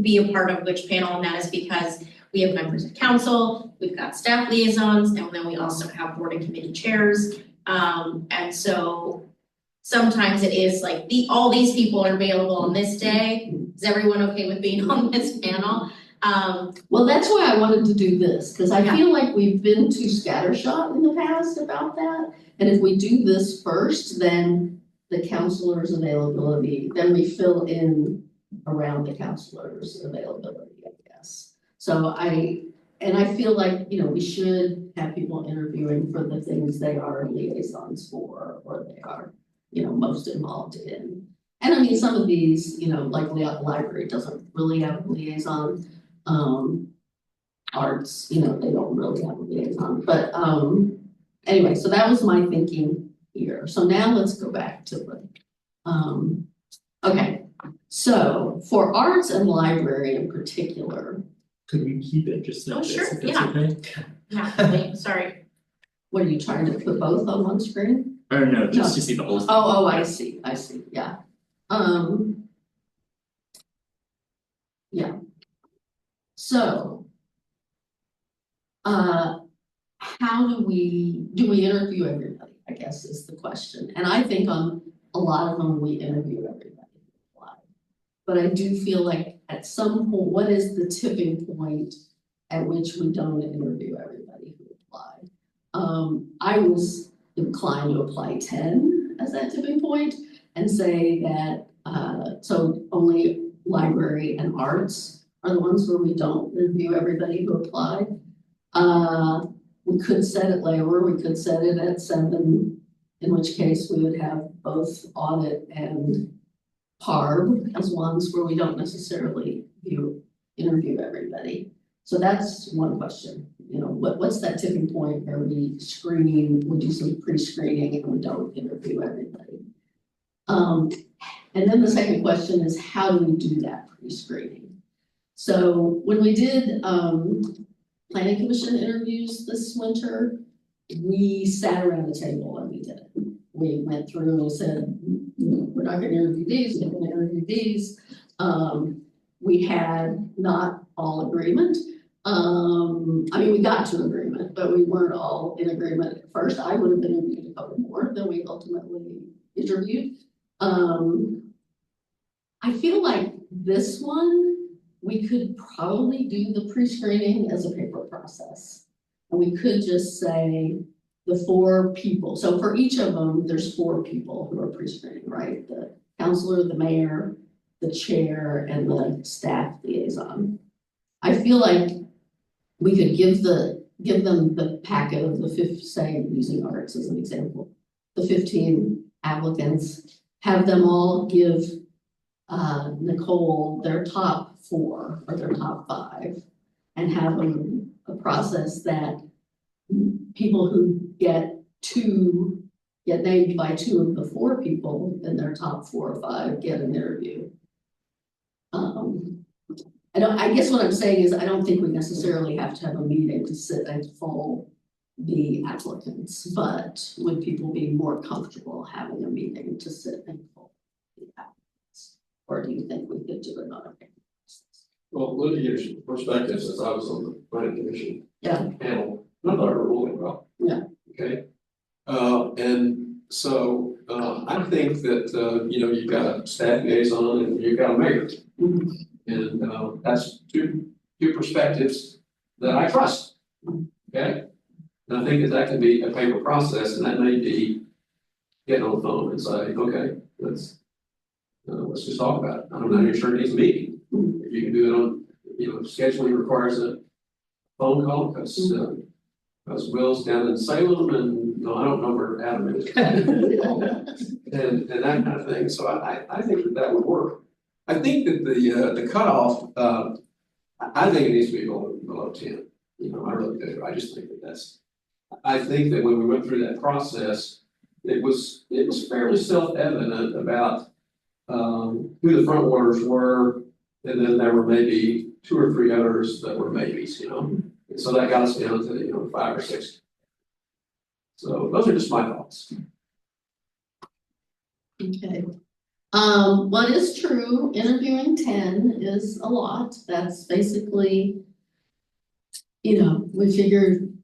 be a part of which panel, and that is because we have members of council, we've got staff liaisons, and then we also have board and committee chairs. And so sometimes it is like all these people are available on this day. Is everyone okay with being on this panel? Well, that's why I wanted to do this, because I Yeah. feel like we've been too scattershot in the past about that. And if we do this first, then the counselor's availability, then we fill in around the counselor's availability, I guess. So I feel like, we should have people interviewing for the things they are liaisons for, or they are, most involved in. And I mean, some of these, like the library doesn't really have a liaison. Arts, they don't really have a liaison, but anyway, so that was my thinking here. So now let's go back to the, okay. So for arts and library in particular, Could we keep it just like Oh, this, sure, if it's yeah. okay? Yeah, wait, sorry. what are you trying to put both on one screen? Or no, just to see the whole. Oh, I see, yeah. Yeah. So. How do we interview everybody, I guess is the question, and I think on a lot of them, we interview everybody. But I do feel like at some point, what is the tipping point at which we don't interview everybody who applied? I was inclined to apply 10 as that tipping point and say that, so only library and arts are the ones where we don't review everybody who applied. We could set it lower, we could set it at 7, in which case we would have both audit and PARB as ones where we don't necessarily interview everybody. So that's one question, you know, what's that tipping point where we do some pre-screening and we don't interview everybody? And then the second question is, how do we do that pre-screening? So when we did planning commission interviews this winter, we sat around the table and we did it. We went through and we said, we're not gonna interview these, we're gonna interview these. We had not all agreement. I mean, we got to agreement, but we weren't all in agreement at first. I would have interviewed a couple more than we ultimately interviewed. I feel like this one, we could probably do the pre-screening as a paper process. And we could just say the 4 people. So for each of them, there's 4 people who are pre-screening, right? The counselor, the mayor, the chair, and the staff liaison. I feel like we could give them the packet of the 5, say, using arts as an example, the 15 applicants, have them all give Nicole their top 4 or their top 5, and have a process that people who get named by 2 of the 4 people in their top 4 or 5 get an interview. I guess what I'm saying is I don't think we necessarily have to have a meeting to sit and poll the applicants, but would people be more comfortable having a meeting to sit and poll the applicants? Or do you think we could do it on a paper process? Well, let me give you some perspective since I was on the planning commission panel. I thought we were ruling well. Yeah. Okay. And so I think that you know, you've got a staff liaison and you've got a mayor. Mm-hmm. And that's two perspectives that I trust. Okay. And I think that can be a paper process, and that may be getting on the phone and say, okay, let's just talk about it. I'm not sure it needs a meeting. If you can do it on, you know, scheduling requires a phone call because Will's down in Salem and no, I don't know where Adam is. and that kind of thing. So I think that would work. I think that the cutoff, I think it needs to be below 10. You know, I really do. I just think that's. I think that when we went through that process, it was fairly self-evident about who the front runners were, and then there were maybe 2 or 3 others that were maybes. You know, and so that got us down to 5 or 6. So those are just my thoughts. Okay. What is true, interviewing 10 is a lot. That's basically, you know, we figured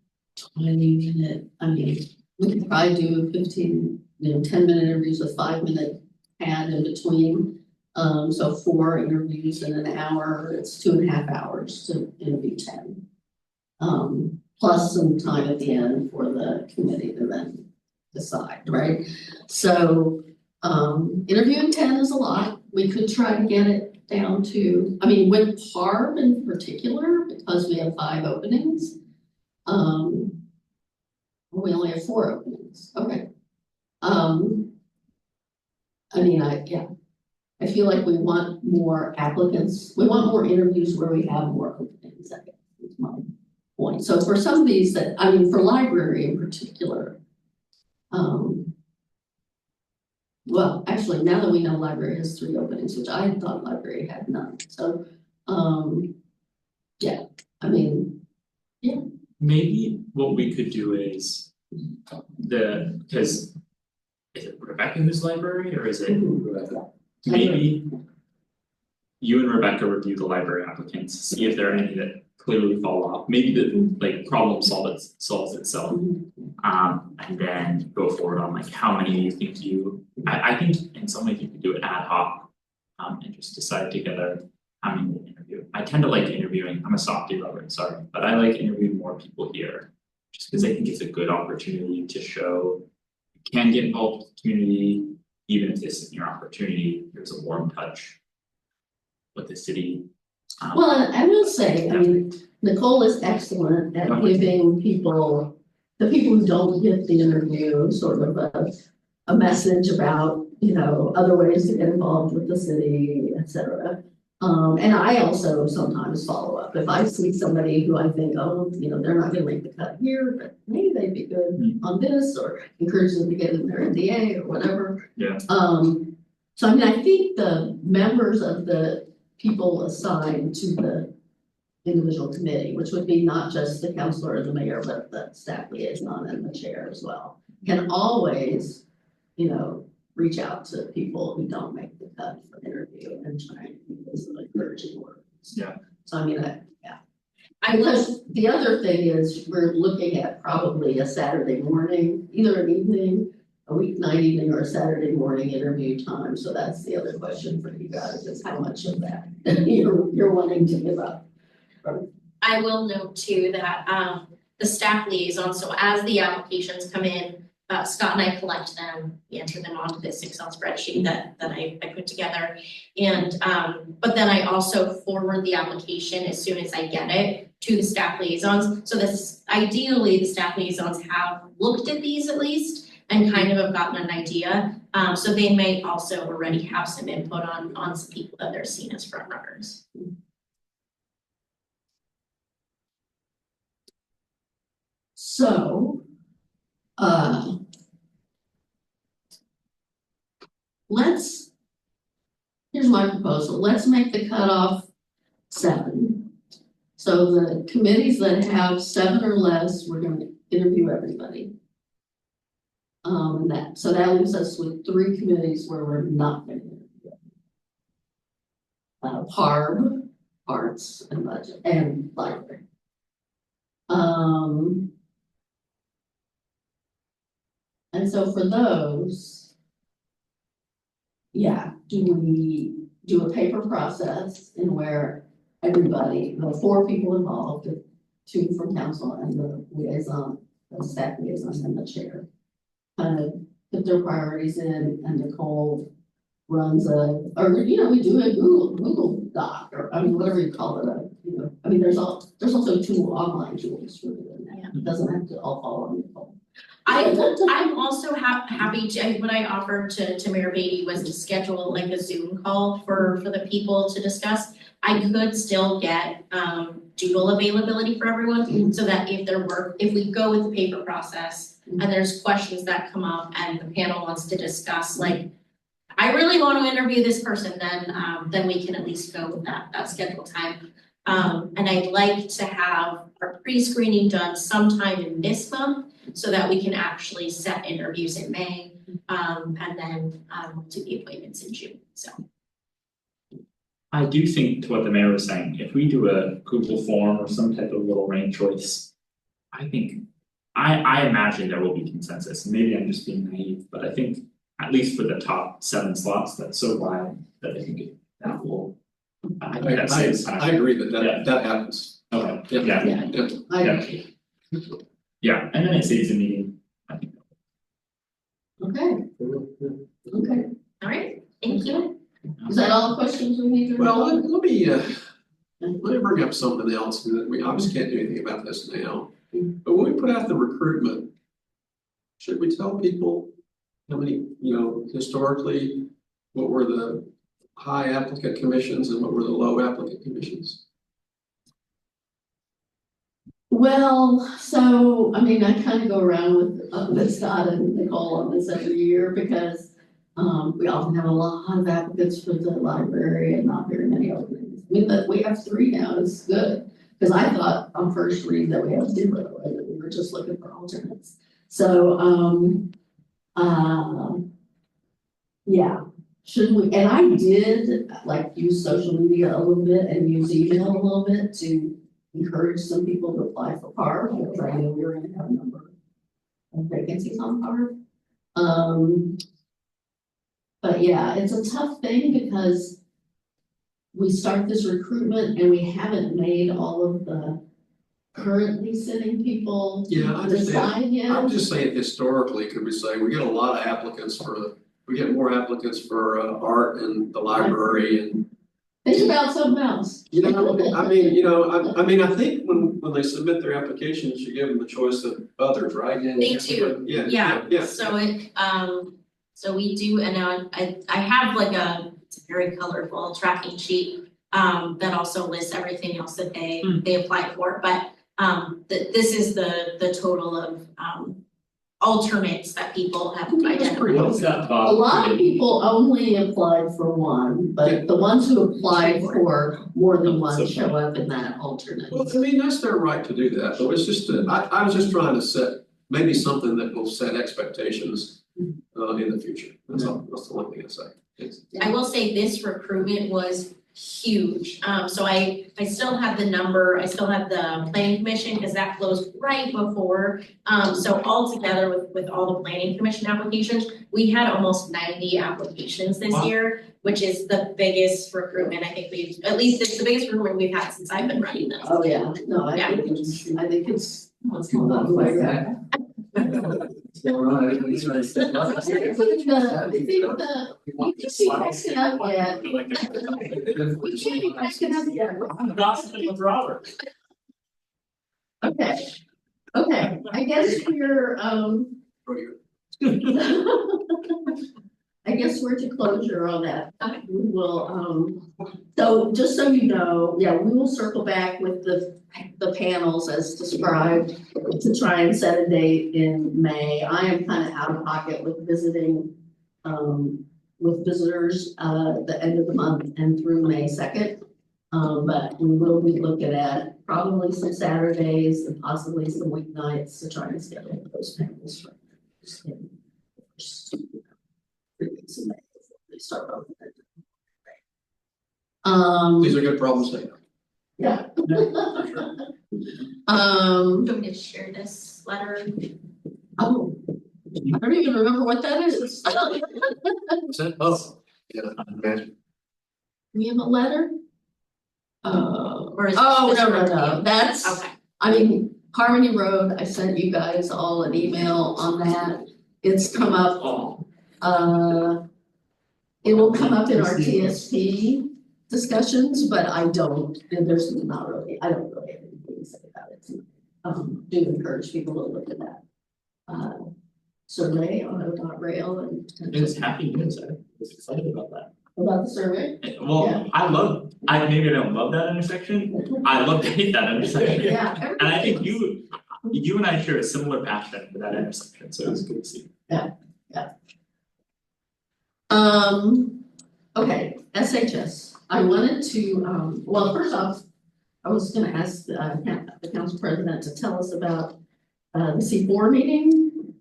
20 minute, I mean, we could probably do 15, 10-minute interviews with 5-minute pad in between. So 4 interviews in an hour, it's 2.5 hours to interview 10. Plus some time at the end for the committee to then decide, right? So interviewing 10 is a lot. We could try to get it down to, I mean, with PARB in particular, because we have 5 openings, we only have 4 openings. Okay. I mean, I feel like we want more applicants. We want more interviews where we have more openings, I guess, is my point. So for some of these that, I mean, for library in particular, well, actually, now that we know library has 3 openings, which I thought library had none. So, yeah, I mean, yeah. Maybe what we could do is because is it Rebecca who's library or is it? maybe you and Rebecca review the library applicants, see if there are any that clearly fall off, maybe the like problem solves itself. And then go forward on like how many you think I think in some ways you could do it ad hoc. And just decide together how many to interview. I tend to like interviewing, I'm a softie lover, sorry, but I like interviewing more people here. Just because I think it's a good opportunity to show you can get involved with the community, even if this isn't your opportunity, there's a warm touch with the city. Well, and I will say, I mean, Nicole is excellent at giving people, the people who don't get the interview, sort of a message about, you know, other ways to get involved with the city, et cetera. And I also sometimes follow up. If I see somebody who I think, oh, you know, they're not gonna make the cut here, but maybe they'd be good on this, or encourage them to get in their NDA or whatever. Yeah. So I mean, I think the members of the people assigned to the individual committee, which would be not just the counselor or the mayor, but the staff liaison and the chair as well, can always, you know, reach out to people who don't make the cut for interview and try and use some encouraging words. Yeah. So I mean, because the other thing is we're looking at probably a Saturday morning, either an evening, a weeknight evening, or a Saturday morning interview time. So that's the other question for you guys, is how much of that you're wanting to give up. I will note too that the staff liaison, so as the applications come in, Scott and I collect them, we enter them onto this Excel spreadsheet that I put together. And but then I also forward the application as soon as I get it to the staff liaisons. So this ideally the staff liaisons have looked at these at least and kind of have gotten an idea. So they may also already have some input on some people that they're seen as front runners. So here's my proposal, let's make the cutoff 7. So the committees that have 7 or less, we're gonna interview everybody. So that leaves us with 3 committees where we're not gonna interview. PARB, Arts and Budget, and Library. And so for those, yeah, do we do a paper process in where everybody, the 4 people involved, 2 from council and the liaison, the staff liaison and the chair, kind of put their priorities in, and Nicole runs or you know, we do a Google Doc, or I mean, whatever you call it, you know, I mean, there's also 2 online tools for doing that. Yeah. It doesn't have to all fall on Nicole. I'm also happy to, what I offered to Mayor Beatty was to schedule like a Zoom call for the people to discuss. I could still get doodle availability for everyone, so that if we go with the paper process and there's questions that come up and the panel wants to discuss, like, I really want to interview this person, then we can at least go with that scheduled time. And I'd like to have our pre-screening done sometime in this month, so that we can actually set interviews in May, and then do the appointments in June, so. I do think to what the mayor was saying, if we do a Google form or some type of little ranked choice, I think, I imagine there will be consensus. Maybe I'm just being naive, but I think at least for the top 7 slots, that's so wide that I think that will. That saves time. I agree that happens. Okay, yeah. Yeah. I agree. Yeah, and then it saves a meeting, I think. Okay. Okay. All right, thank you. Is that all the questions we need to? Well, let me bring up something else. We obviously can't do anything about this now. But when we put out the recruitment, should we tell people how many, you know, historically, what were the high applicant commissions and what were the low applicant commissions? Well, so, I mean, I kind of go around with Scott and Nicole on this every year, because we often have a lot of applicants for the library and not very many openings. I mean, but we have 3 now, it's good, because I thought on first read that we had 0, and that we were just looking for alternates. So, yeah, should we, and I did like use social media a little bit and use email a little bit to encourage some people to apply for PAR, because I knew we were gonna have a number of vacancies on PAR. But yeah, it's a tough thing because we start this recruitment and we haven't made all of the currently sitting people Yeah, I understand. decide yet. I'm just saying historically, could we say, we get a lot of applicants we get more applicants for art and the library and. Think about something else. You know, I mean, I think when they submit their applications, you give them the choice of others, right? They do, yeah, so so we do, and I have like it's a very colorful tracking sheet. That also lists everything else that they applied for, but this is the total of alternates that people have identified. A lot of people only applied for one, but the ones who applied for more than one show up in that alternate. Well, I mean, that's their right to do that, but it's just, I was just trying to set maybe something that will set expectations in the future. That's all, that's the only thing I say. I will say this recruitment was huge. So I still have the number, I still have the planning commission, because that closed right before. So altogether with all the planning commission applications, we had almost 90 applications this year, which is the biggest recruitment I think at least it's the biggest recruitment we've had since I've been running this. Oh, yeah, no, I think it's what's going on like that. Okay, I guess we're, I guess we're to closure on that. We will, so just so you know, yeah, we will circle back with the panels as described to try and set a date in May. I am kind of out of pocket with visiting, with visitors, the end of the month and through May 2nd. But we will be looking at probably some Saturdays and possibly some weeknights to try and schedule those panels for they start off. These are good problems to have. Yeah. Do you want me to share this letter? Oh, I don't even remember what that is. Oh, yeah, imagine. We have a letter? Or is Oh, this no, that's, Okay. I mean, Harmony Road, I sent you guys all an email on that. It's come up, it will come up in our TSP discussions, but I don't have anything to say about it. Do encourage people to look at that. Survey on O.Rail and. It's happy news, I was excited about that. About the survey? Well, Yeah. I maybe don't love that intersection, I love to hate that intersection. Yeah. And I think you and I share a similar passion for that intersection, so it's good to see. Okay, SHS. I wanted to, well, first off, I was gonna ask the council president to tell us about the C4 meeting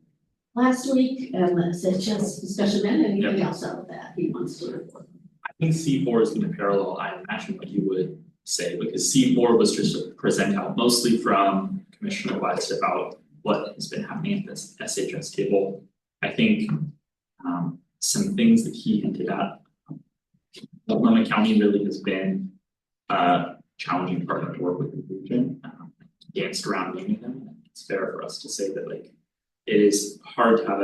last week and the SHS discussion and anything else out of that he wants to report. I think C4 is gonna parallel, I imagine what you would say, because C4 was just a present out mostly from Commissioner West about what has been happening at this SHS table. I think some things that he hinted at. Oklahoma County really has been a challenging partner to work with in the region, danced around naming them. It's fair for us to say that like it is hard to have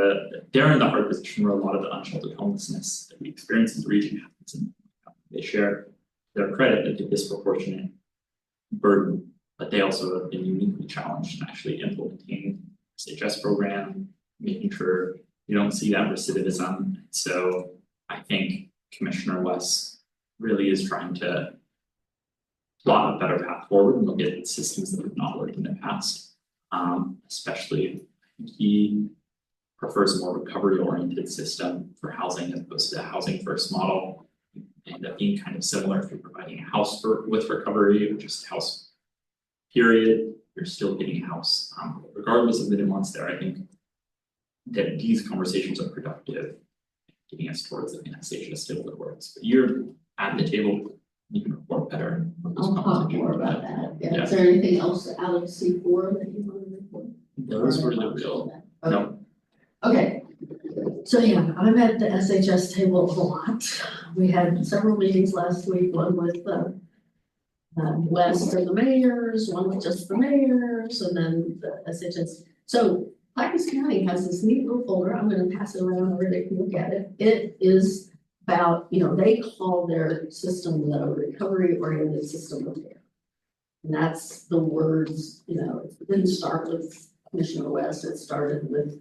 they're in the hard position where a lot of the unsheltered homelessness that we experience in the region happens, and they share their credit at a disproportionate burden, but they also have been uniquely challenged in actually implementing SHS program, making sure you don't see that recidivism. So I think Commissioner West really is trying to plot a better path forward and look at systems that have not worked in the past. Especially he prefers a more recovery oriented system for housing as opposed to a housing first model. End up being kind of similar if you're providing a house with recovery or just a house period, you're still getting a house. Regardless of the nuance there, I think that these conversations are productive. getting us towards like an SHS table that works, but you're at the table, you can report better. on those I'll talk conversations. more about that. Yeah. Yeah. Is there anything else out of C4 that you want to report? Those were the real, no, Okay, so yeah, I'm at the SHS table a lot. We had several meetings last week, one with West and the mayors, one with just the mayors, and then the SHS. So Clackamas County has this neat little folder. I'm gonna pass it around, everybody can look at it. It is about, they call their system the recovery-oriented system of care. And that's the words, it didn't start with Commissioner West, it started with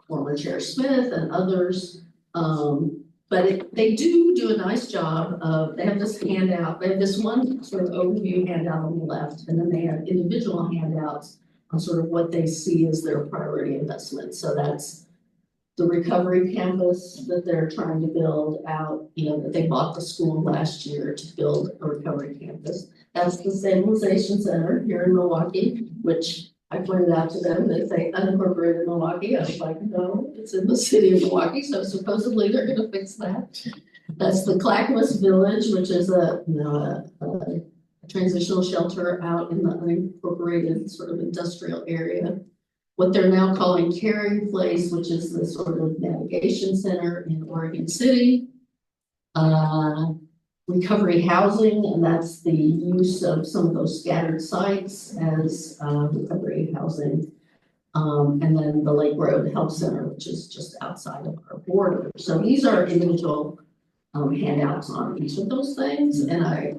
former Chair Smith and others. But they do a nice job of, they have this handout, they have this one sort of overview handout on the left, and then they have individual handouts on sort of what they see as their priority investments. So that's the recovery campus that they're trying to build out, that they bought the school last year to build a recovery campus. That's the stabilization center here in Milwaukie, which I pointed out to them, they say unincorporated Milwaukie. I was like, no, it's in the city of Milwaukie, so supposedly they're gonna fix that. That's the Clackamas Village, which is a transitional shelter out in the unincorporated sort of industrial area. What they're now calling Caring Place, which is the sort of navigation center in Oregon City. Recovery housing, and that's the use of some of those scattered sites as recovery housing. And then the Lake Road Health Center, which is just outside of our border. So these are individual handouts on each of those things. And I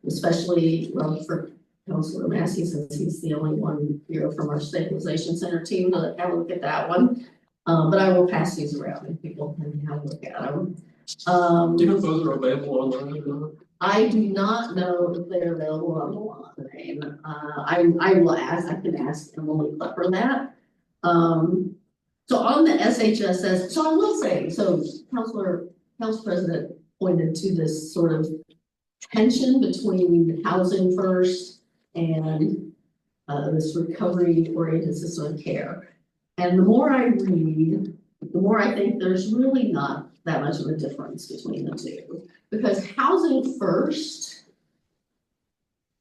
especially love for Councilor Massey, since he's the only one here from our stabilization center team to have a look at that one. But I will pass these around and people can have a look at them. Do you know if those are available online or not? I do not know if they're available online. I will ask, I can ask Emily Klepper that. So on the SHSS, so I will say, so Council President pointed to this sort of tension between housing first and this recovery oriented system of care. And the more I read, the more I think there's really not that much of a difference between the two, because housing first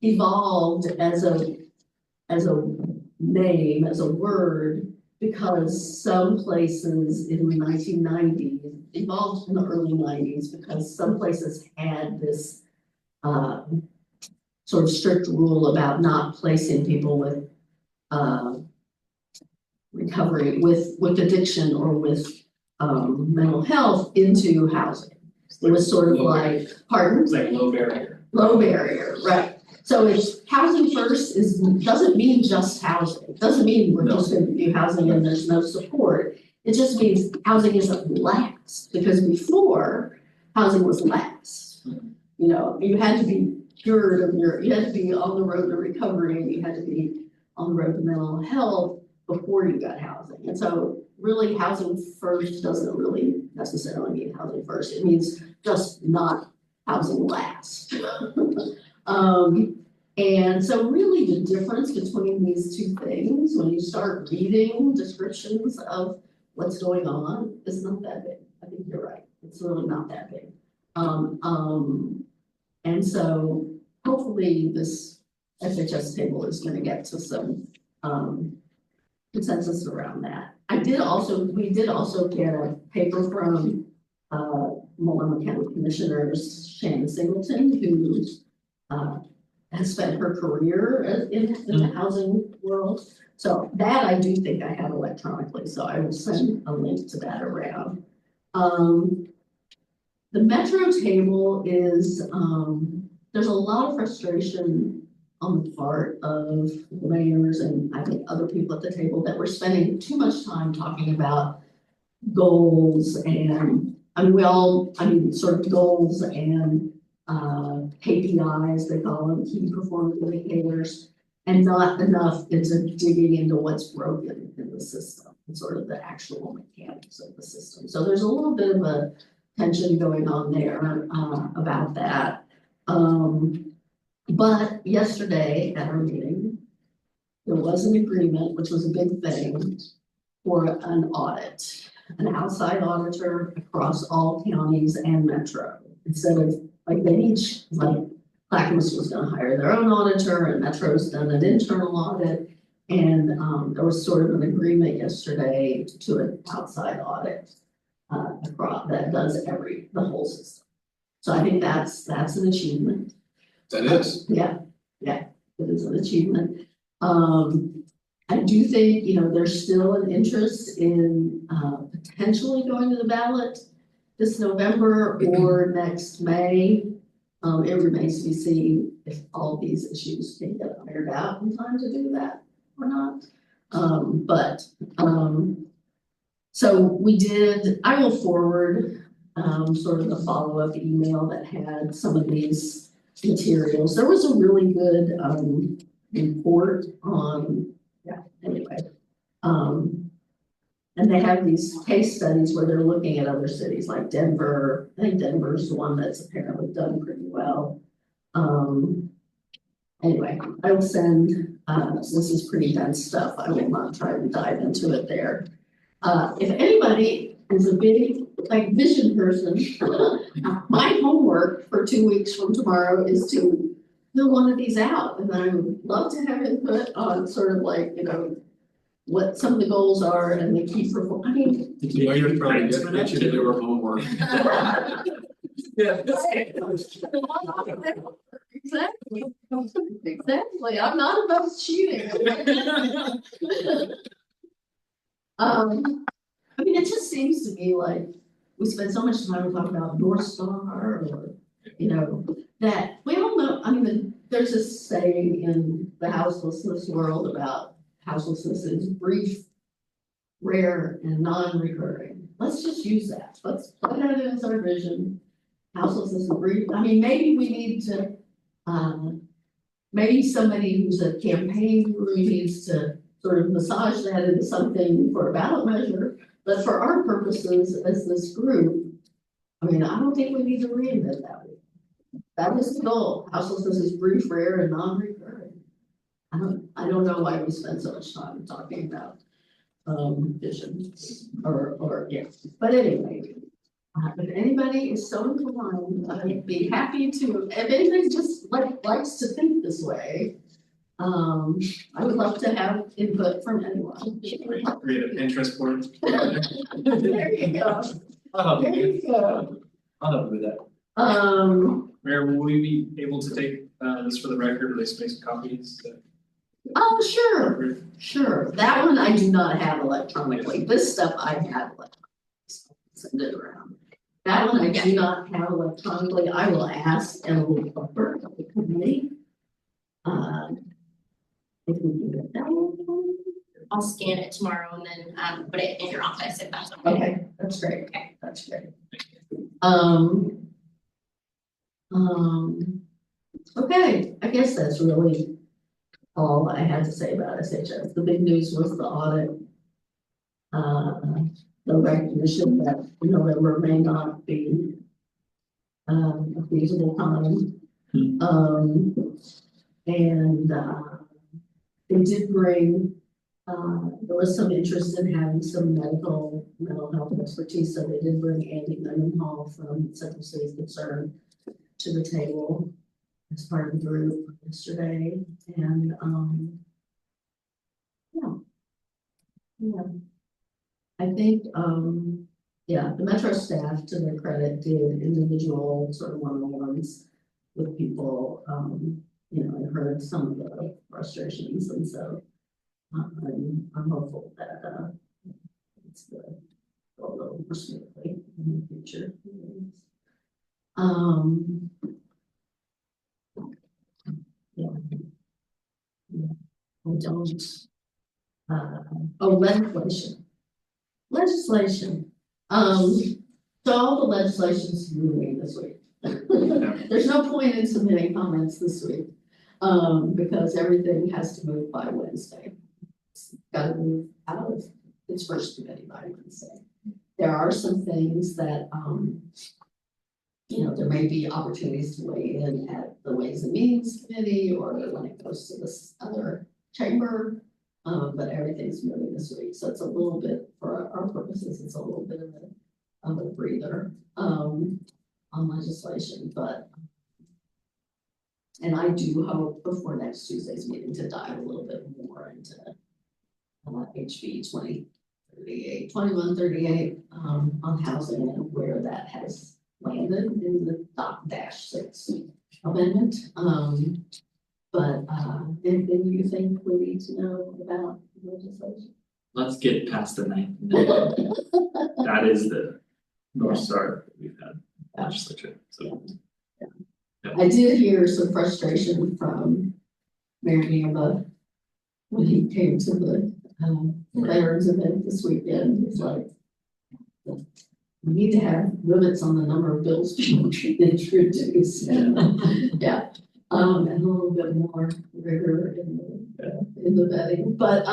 evolved as a name, as a word, because some places in the 1990s evolved in the early 90s because some places had this sort of strict rule about not placing people with recovery, with addiction or with mental health into housing. It was sort of like, pardon? It's like low barrier. Low barrier, right. So it's housing first doesn't mean just housing. It doesn't mean we're just going to do housing and there's no support. It just means housing isn't last, because before housing was last. You had to be cured of you had to be on the road to recovery, and you had to be on the road to mental health before you got housing. And so really housing first doesn't really necessarily mean housing first. It means just not housing last. And so really the difference between these two things, when you start reading descriptions of what's going on, is not that big. I think you're right. It's really not that big. And so hopefully this SHS table is going to get to some consensus around that. We did also get a paper from Multnomah County Commissioners Shannon Singleton, who has spent her career in the housing world. So that I do think I have electronically, so I will send a link to that around. The Metro table is, there's a lot of frustration on the part of the mayors and I think other people at the table that we're spending too much time talking about goals and, sort of goals and KPIs, they call them, key performance indicators, and not enough into digging into what's broken in the system and sort of the actual mechanics of the system. So there's a little bit of a tension going on there about that. But yesterday at our meeting, there was an agreement, which was a big thing, for an audit. an outside auditor across all counties and metro. Instead of, like, they each, like, Clackamas was gonna hire their own auditor, and Metro's done an internal audit. And, there was sort of an agreement yesterday to an outside audit, across, that does the whole system. So I think that's an achievement. That is. Yeah, it is an achievement. I do think, there's still an interest in, potentially going to the ballot this November or next May. It remains to be seen if all these issues can get ironed out in time to do that or not. So we did, I will forward, sort of the follow-up email that had some of these materials. There was a really good, report on, anyway. And they have these case studies where they're looking at other cities like Denver. I think Denver's the one that's apparently done pretty well. Anyway, I will send, this is pretty dense stuff. I will not try to dive into it there. If anybody is a big, like, vision person, my homework for 2 weeks from tomorrow is to fill one of these out. And I would love to have input on sort of like, what some of the goals are and the key perform, I mean. Well, you're trying to get you to do our homework. Yeah. Exactly, I'm not about cheating. I mean, it just seems to me like we spend so much time talking about North Star or, that we all know, I mean, there's this saying in the houselessness world about houselessness is brief, rare, and non-recurring. Let's just use that. Let's plug that in as our vision. Houselessness is brief. I mean, maybe we need to, maybe somebody who's a campaign guru needs to sort of massage that into something for a ballot measure. But for our purposes as this group, I mean, I don't think we need to reinvent that. That was the goal. Houselessness is brief, rare, and non-recurring. I don't know why we spend so much time talking about vision or yeah. But anyway, if anybody is so inclined, I'd be happy to. If anybody just likes to think this way, I would love to have input from anyone. Create a Pinterest board. There you go. There you go. I'll help you with that. Mayor, will we be able to take this for the record, or they make some copies? Oh, sure. That one I do not have electronically. This stuff I have electronically. Send it around. That one I do not have electronically. I will ask Emily Butler of the committee. If we can get that one. I'll scan it tomorrow and then put it in your office if that's okay. Okay, that's great. Okay, that's great. Okay, I guess that's really all I had to say about SHS. The big news was the audit. The recognition that November may not be a feasible time. And they did bring, there was some interest in having some mental health expertise, so they did bring Andy Mendenhall from Central Cities Concern to the table as part of the group yesterday, and yeah, I think the Metro staff, to their credit, did individual sort of one-on-ones with people, and heard some of the frustrations, and so I'm hopeful that it's going to go a little more smoothly in the future. I don't. Legislation. So all the legislation's moving this week. There's no point in submitting comments this week, because everything has to move by Wednesday. It's got to move out of its first committee by Wednesday. There are some things that, there may be opportunities to weigh in at the Ways and Means Committee or when it goes to this other chamber. But everything's moving this week, so it's a little bit, for our purposes, it's a little bit of a breather, on legislation, but. And I do hope before next Tuesday's meeting to dive a little bit more into HB 2138, on housing and where that has landed in the .-6 amendment. But anything you think we need to know about legislation? Let's get past the ninth. That is the North Star that we've had legislature, so. I did hear some frustration from Mayor Gamba when he came to the veterans event this weekend. It's like, we need to have limits on the number of bills people can introduce. Yeah, and a little bit more rigor in the vetting, but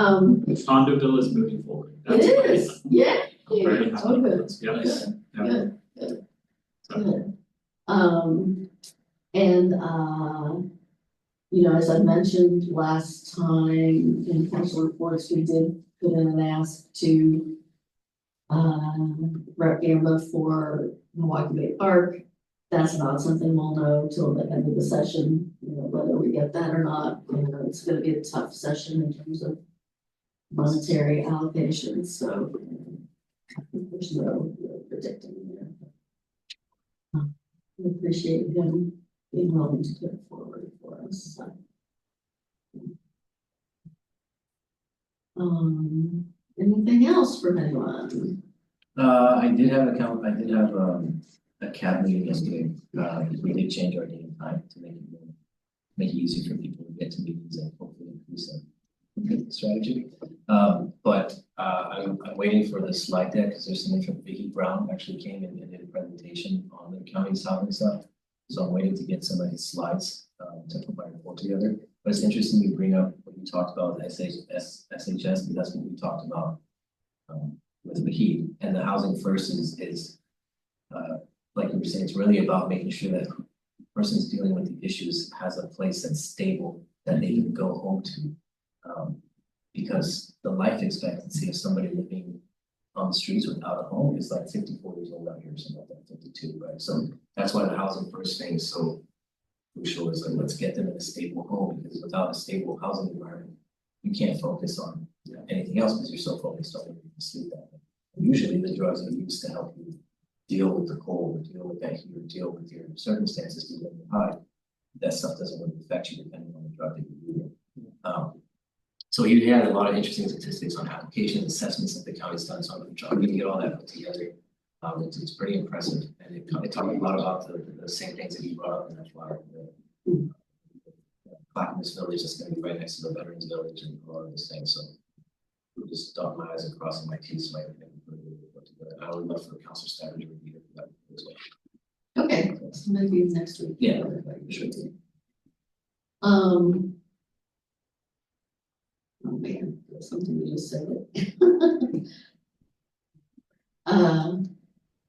The condo bill is moving forward. it is, yeah. I'm very happy. Oh, good. Yes. Yeah. Good, good, So, good. And, you know, as I mentioned last time in council reports, we did put in an ask to Rep. Gamba for Milwaukie Bay Park. That's not something we'll know till the end of the session, you know, whether we get that or not. You know, it's gonna be a tough session in terms of monetary allocations, so there's no predicting there. We appreciate him being willing to put it forward for us. Anything else from anyone? I did have a CAB meeting yesterday. We did change our date and time to make it easier for people to get to meetings and hopefully increase the strategy. But I'm waiting for the slide deck because there's some from Vicki Brown actually came in and did a presentation on the county's housing stuff. So I'm waiting to get some of his slides to put my report together. But it's interesting you bring up what you talked about SHS, because that's what we talked about with the heat. And the housing first is like you were saying, it's really about making sure that the person who's dealing with the issues has a place that's stable that they can go home to. Because the life expectancy of somebody living on the streets without a home is like 54 years old out here, or something like that, 52, right? So that's why the housing first thing is so crucial, is like, let's get them in a stable home, because without a stable housing environment, you can't focus on anything else because you're so focused on where you can sleep that way. Usually the drugs are used to help you deal with the cold, or deal with that heat, or deal with your circumstances, deal with your high. That stuff doesn't really affect you depending on the drug that you're using. So you had a lot of interesting statistics on applications, assessments that the county's done, so I'm trying to get all that put together. It's pretty impressive, and it talked a lot about the same things that you brought up in that flyer. The Clackamas Village is going to be right next to the Veterans Village and a lot of these things, so we'll just dot my i's and crossing my t's so I can put it together. I would love for Council Stafford to review it for that as well. Okay, so maybe next week. Yeah, sure. Oh man, there's something you just said.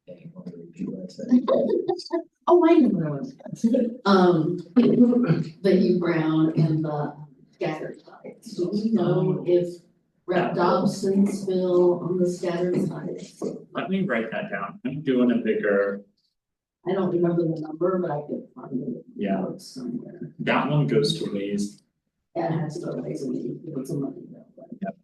Okay, want to repeat what I said? Oh, I know what I was. The Hugh Brown and the scattered sites. Do we know if Rep. Dobson's bill on the scattered sites? let me write that down. I'm doing a bigger, I don't remember the number, but I could find it. Yeah. Somewhere. that one goes to ways, That has to raise it's a money bill, but.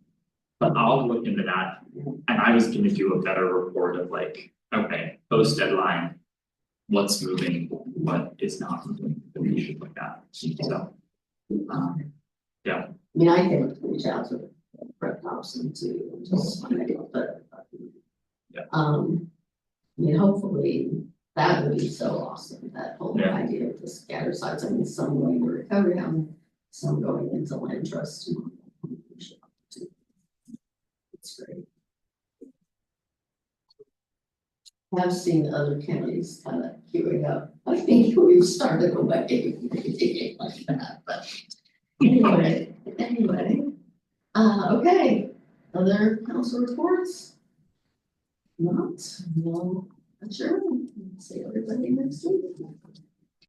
but I'll look into that. And I was gonna do a better report of like, okay, post deadline. What's moving, what is not moving, we should look at, so. Yeah, I mean, I can reach out to Rep. Dobson too, and just find out, but. Yeah. I mean, hopefully that would be so awesome, that whole Yeah. idea of the scatter sites, I mean, some going to recovery housing, some going into land trust. It's great. I've seen other counties kind of queuing up. I think we've started a wave like that, but anyway. Okay, other council reports? Not, no, adjourn. See everybody next week.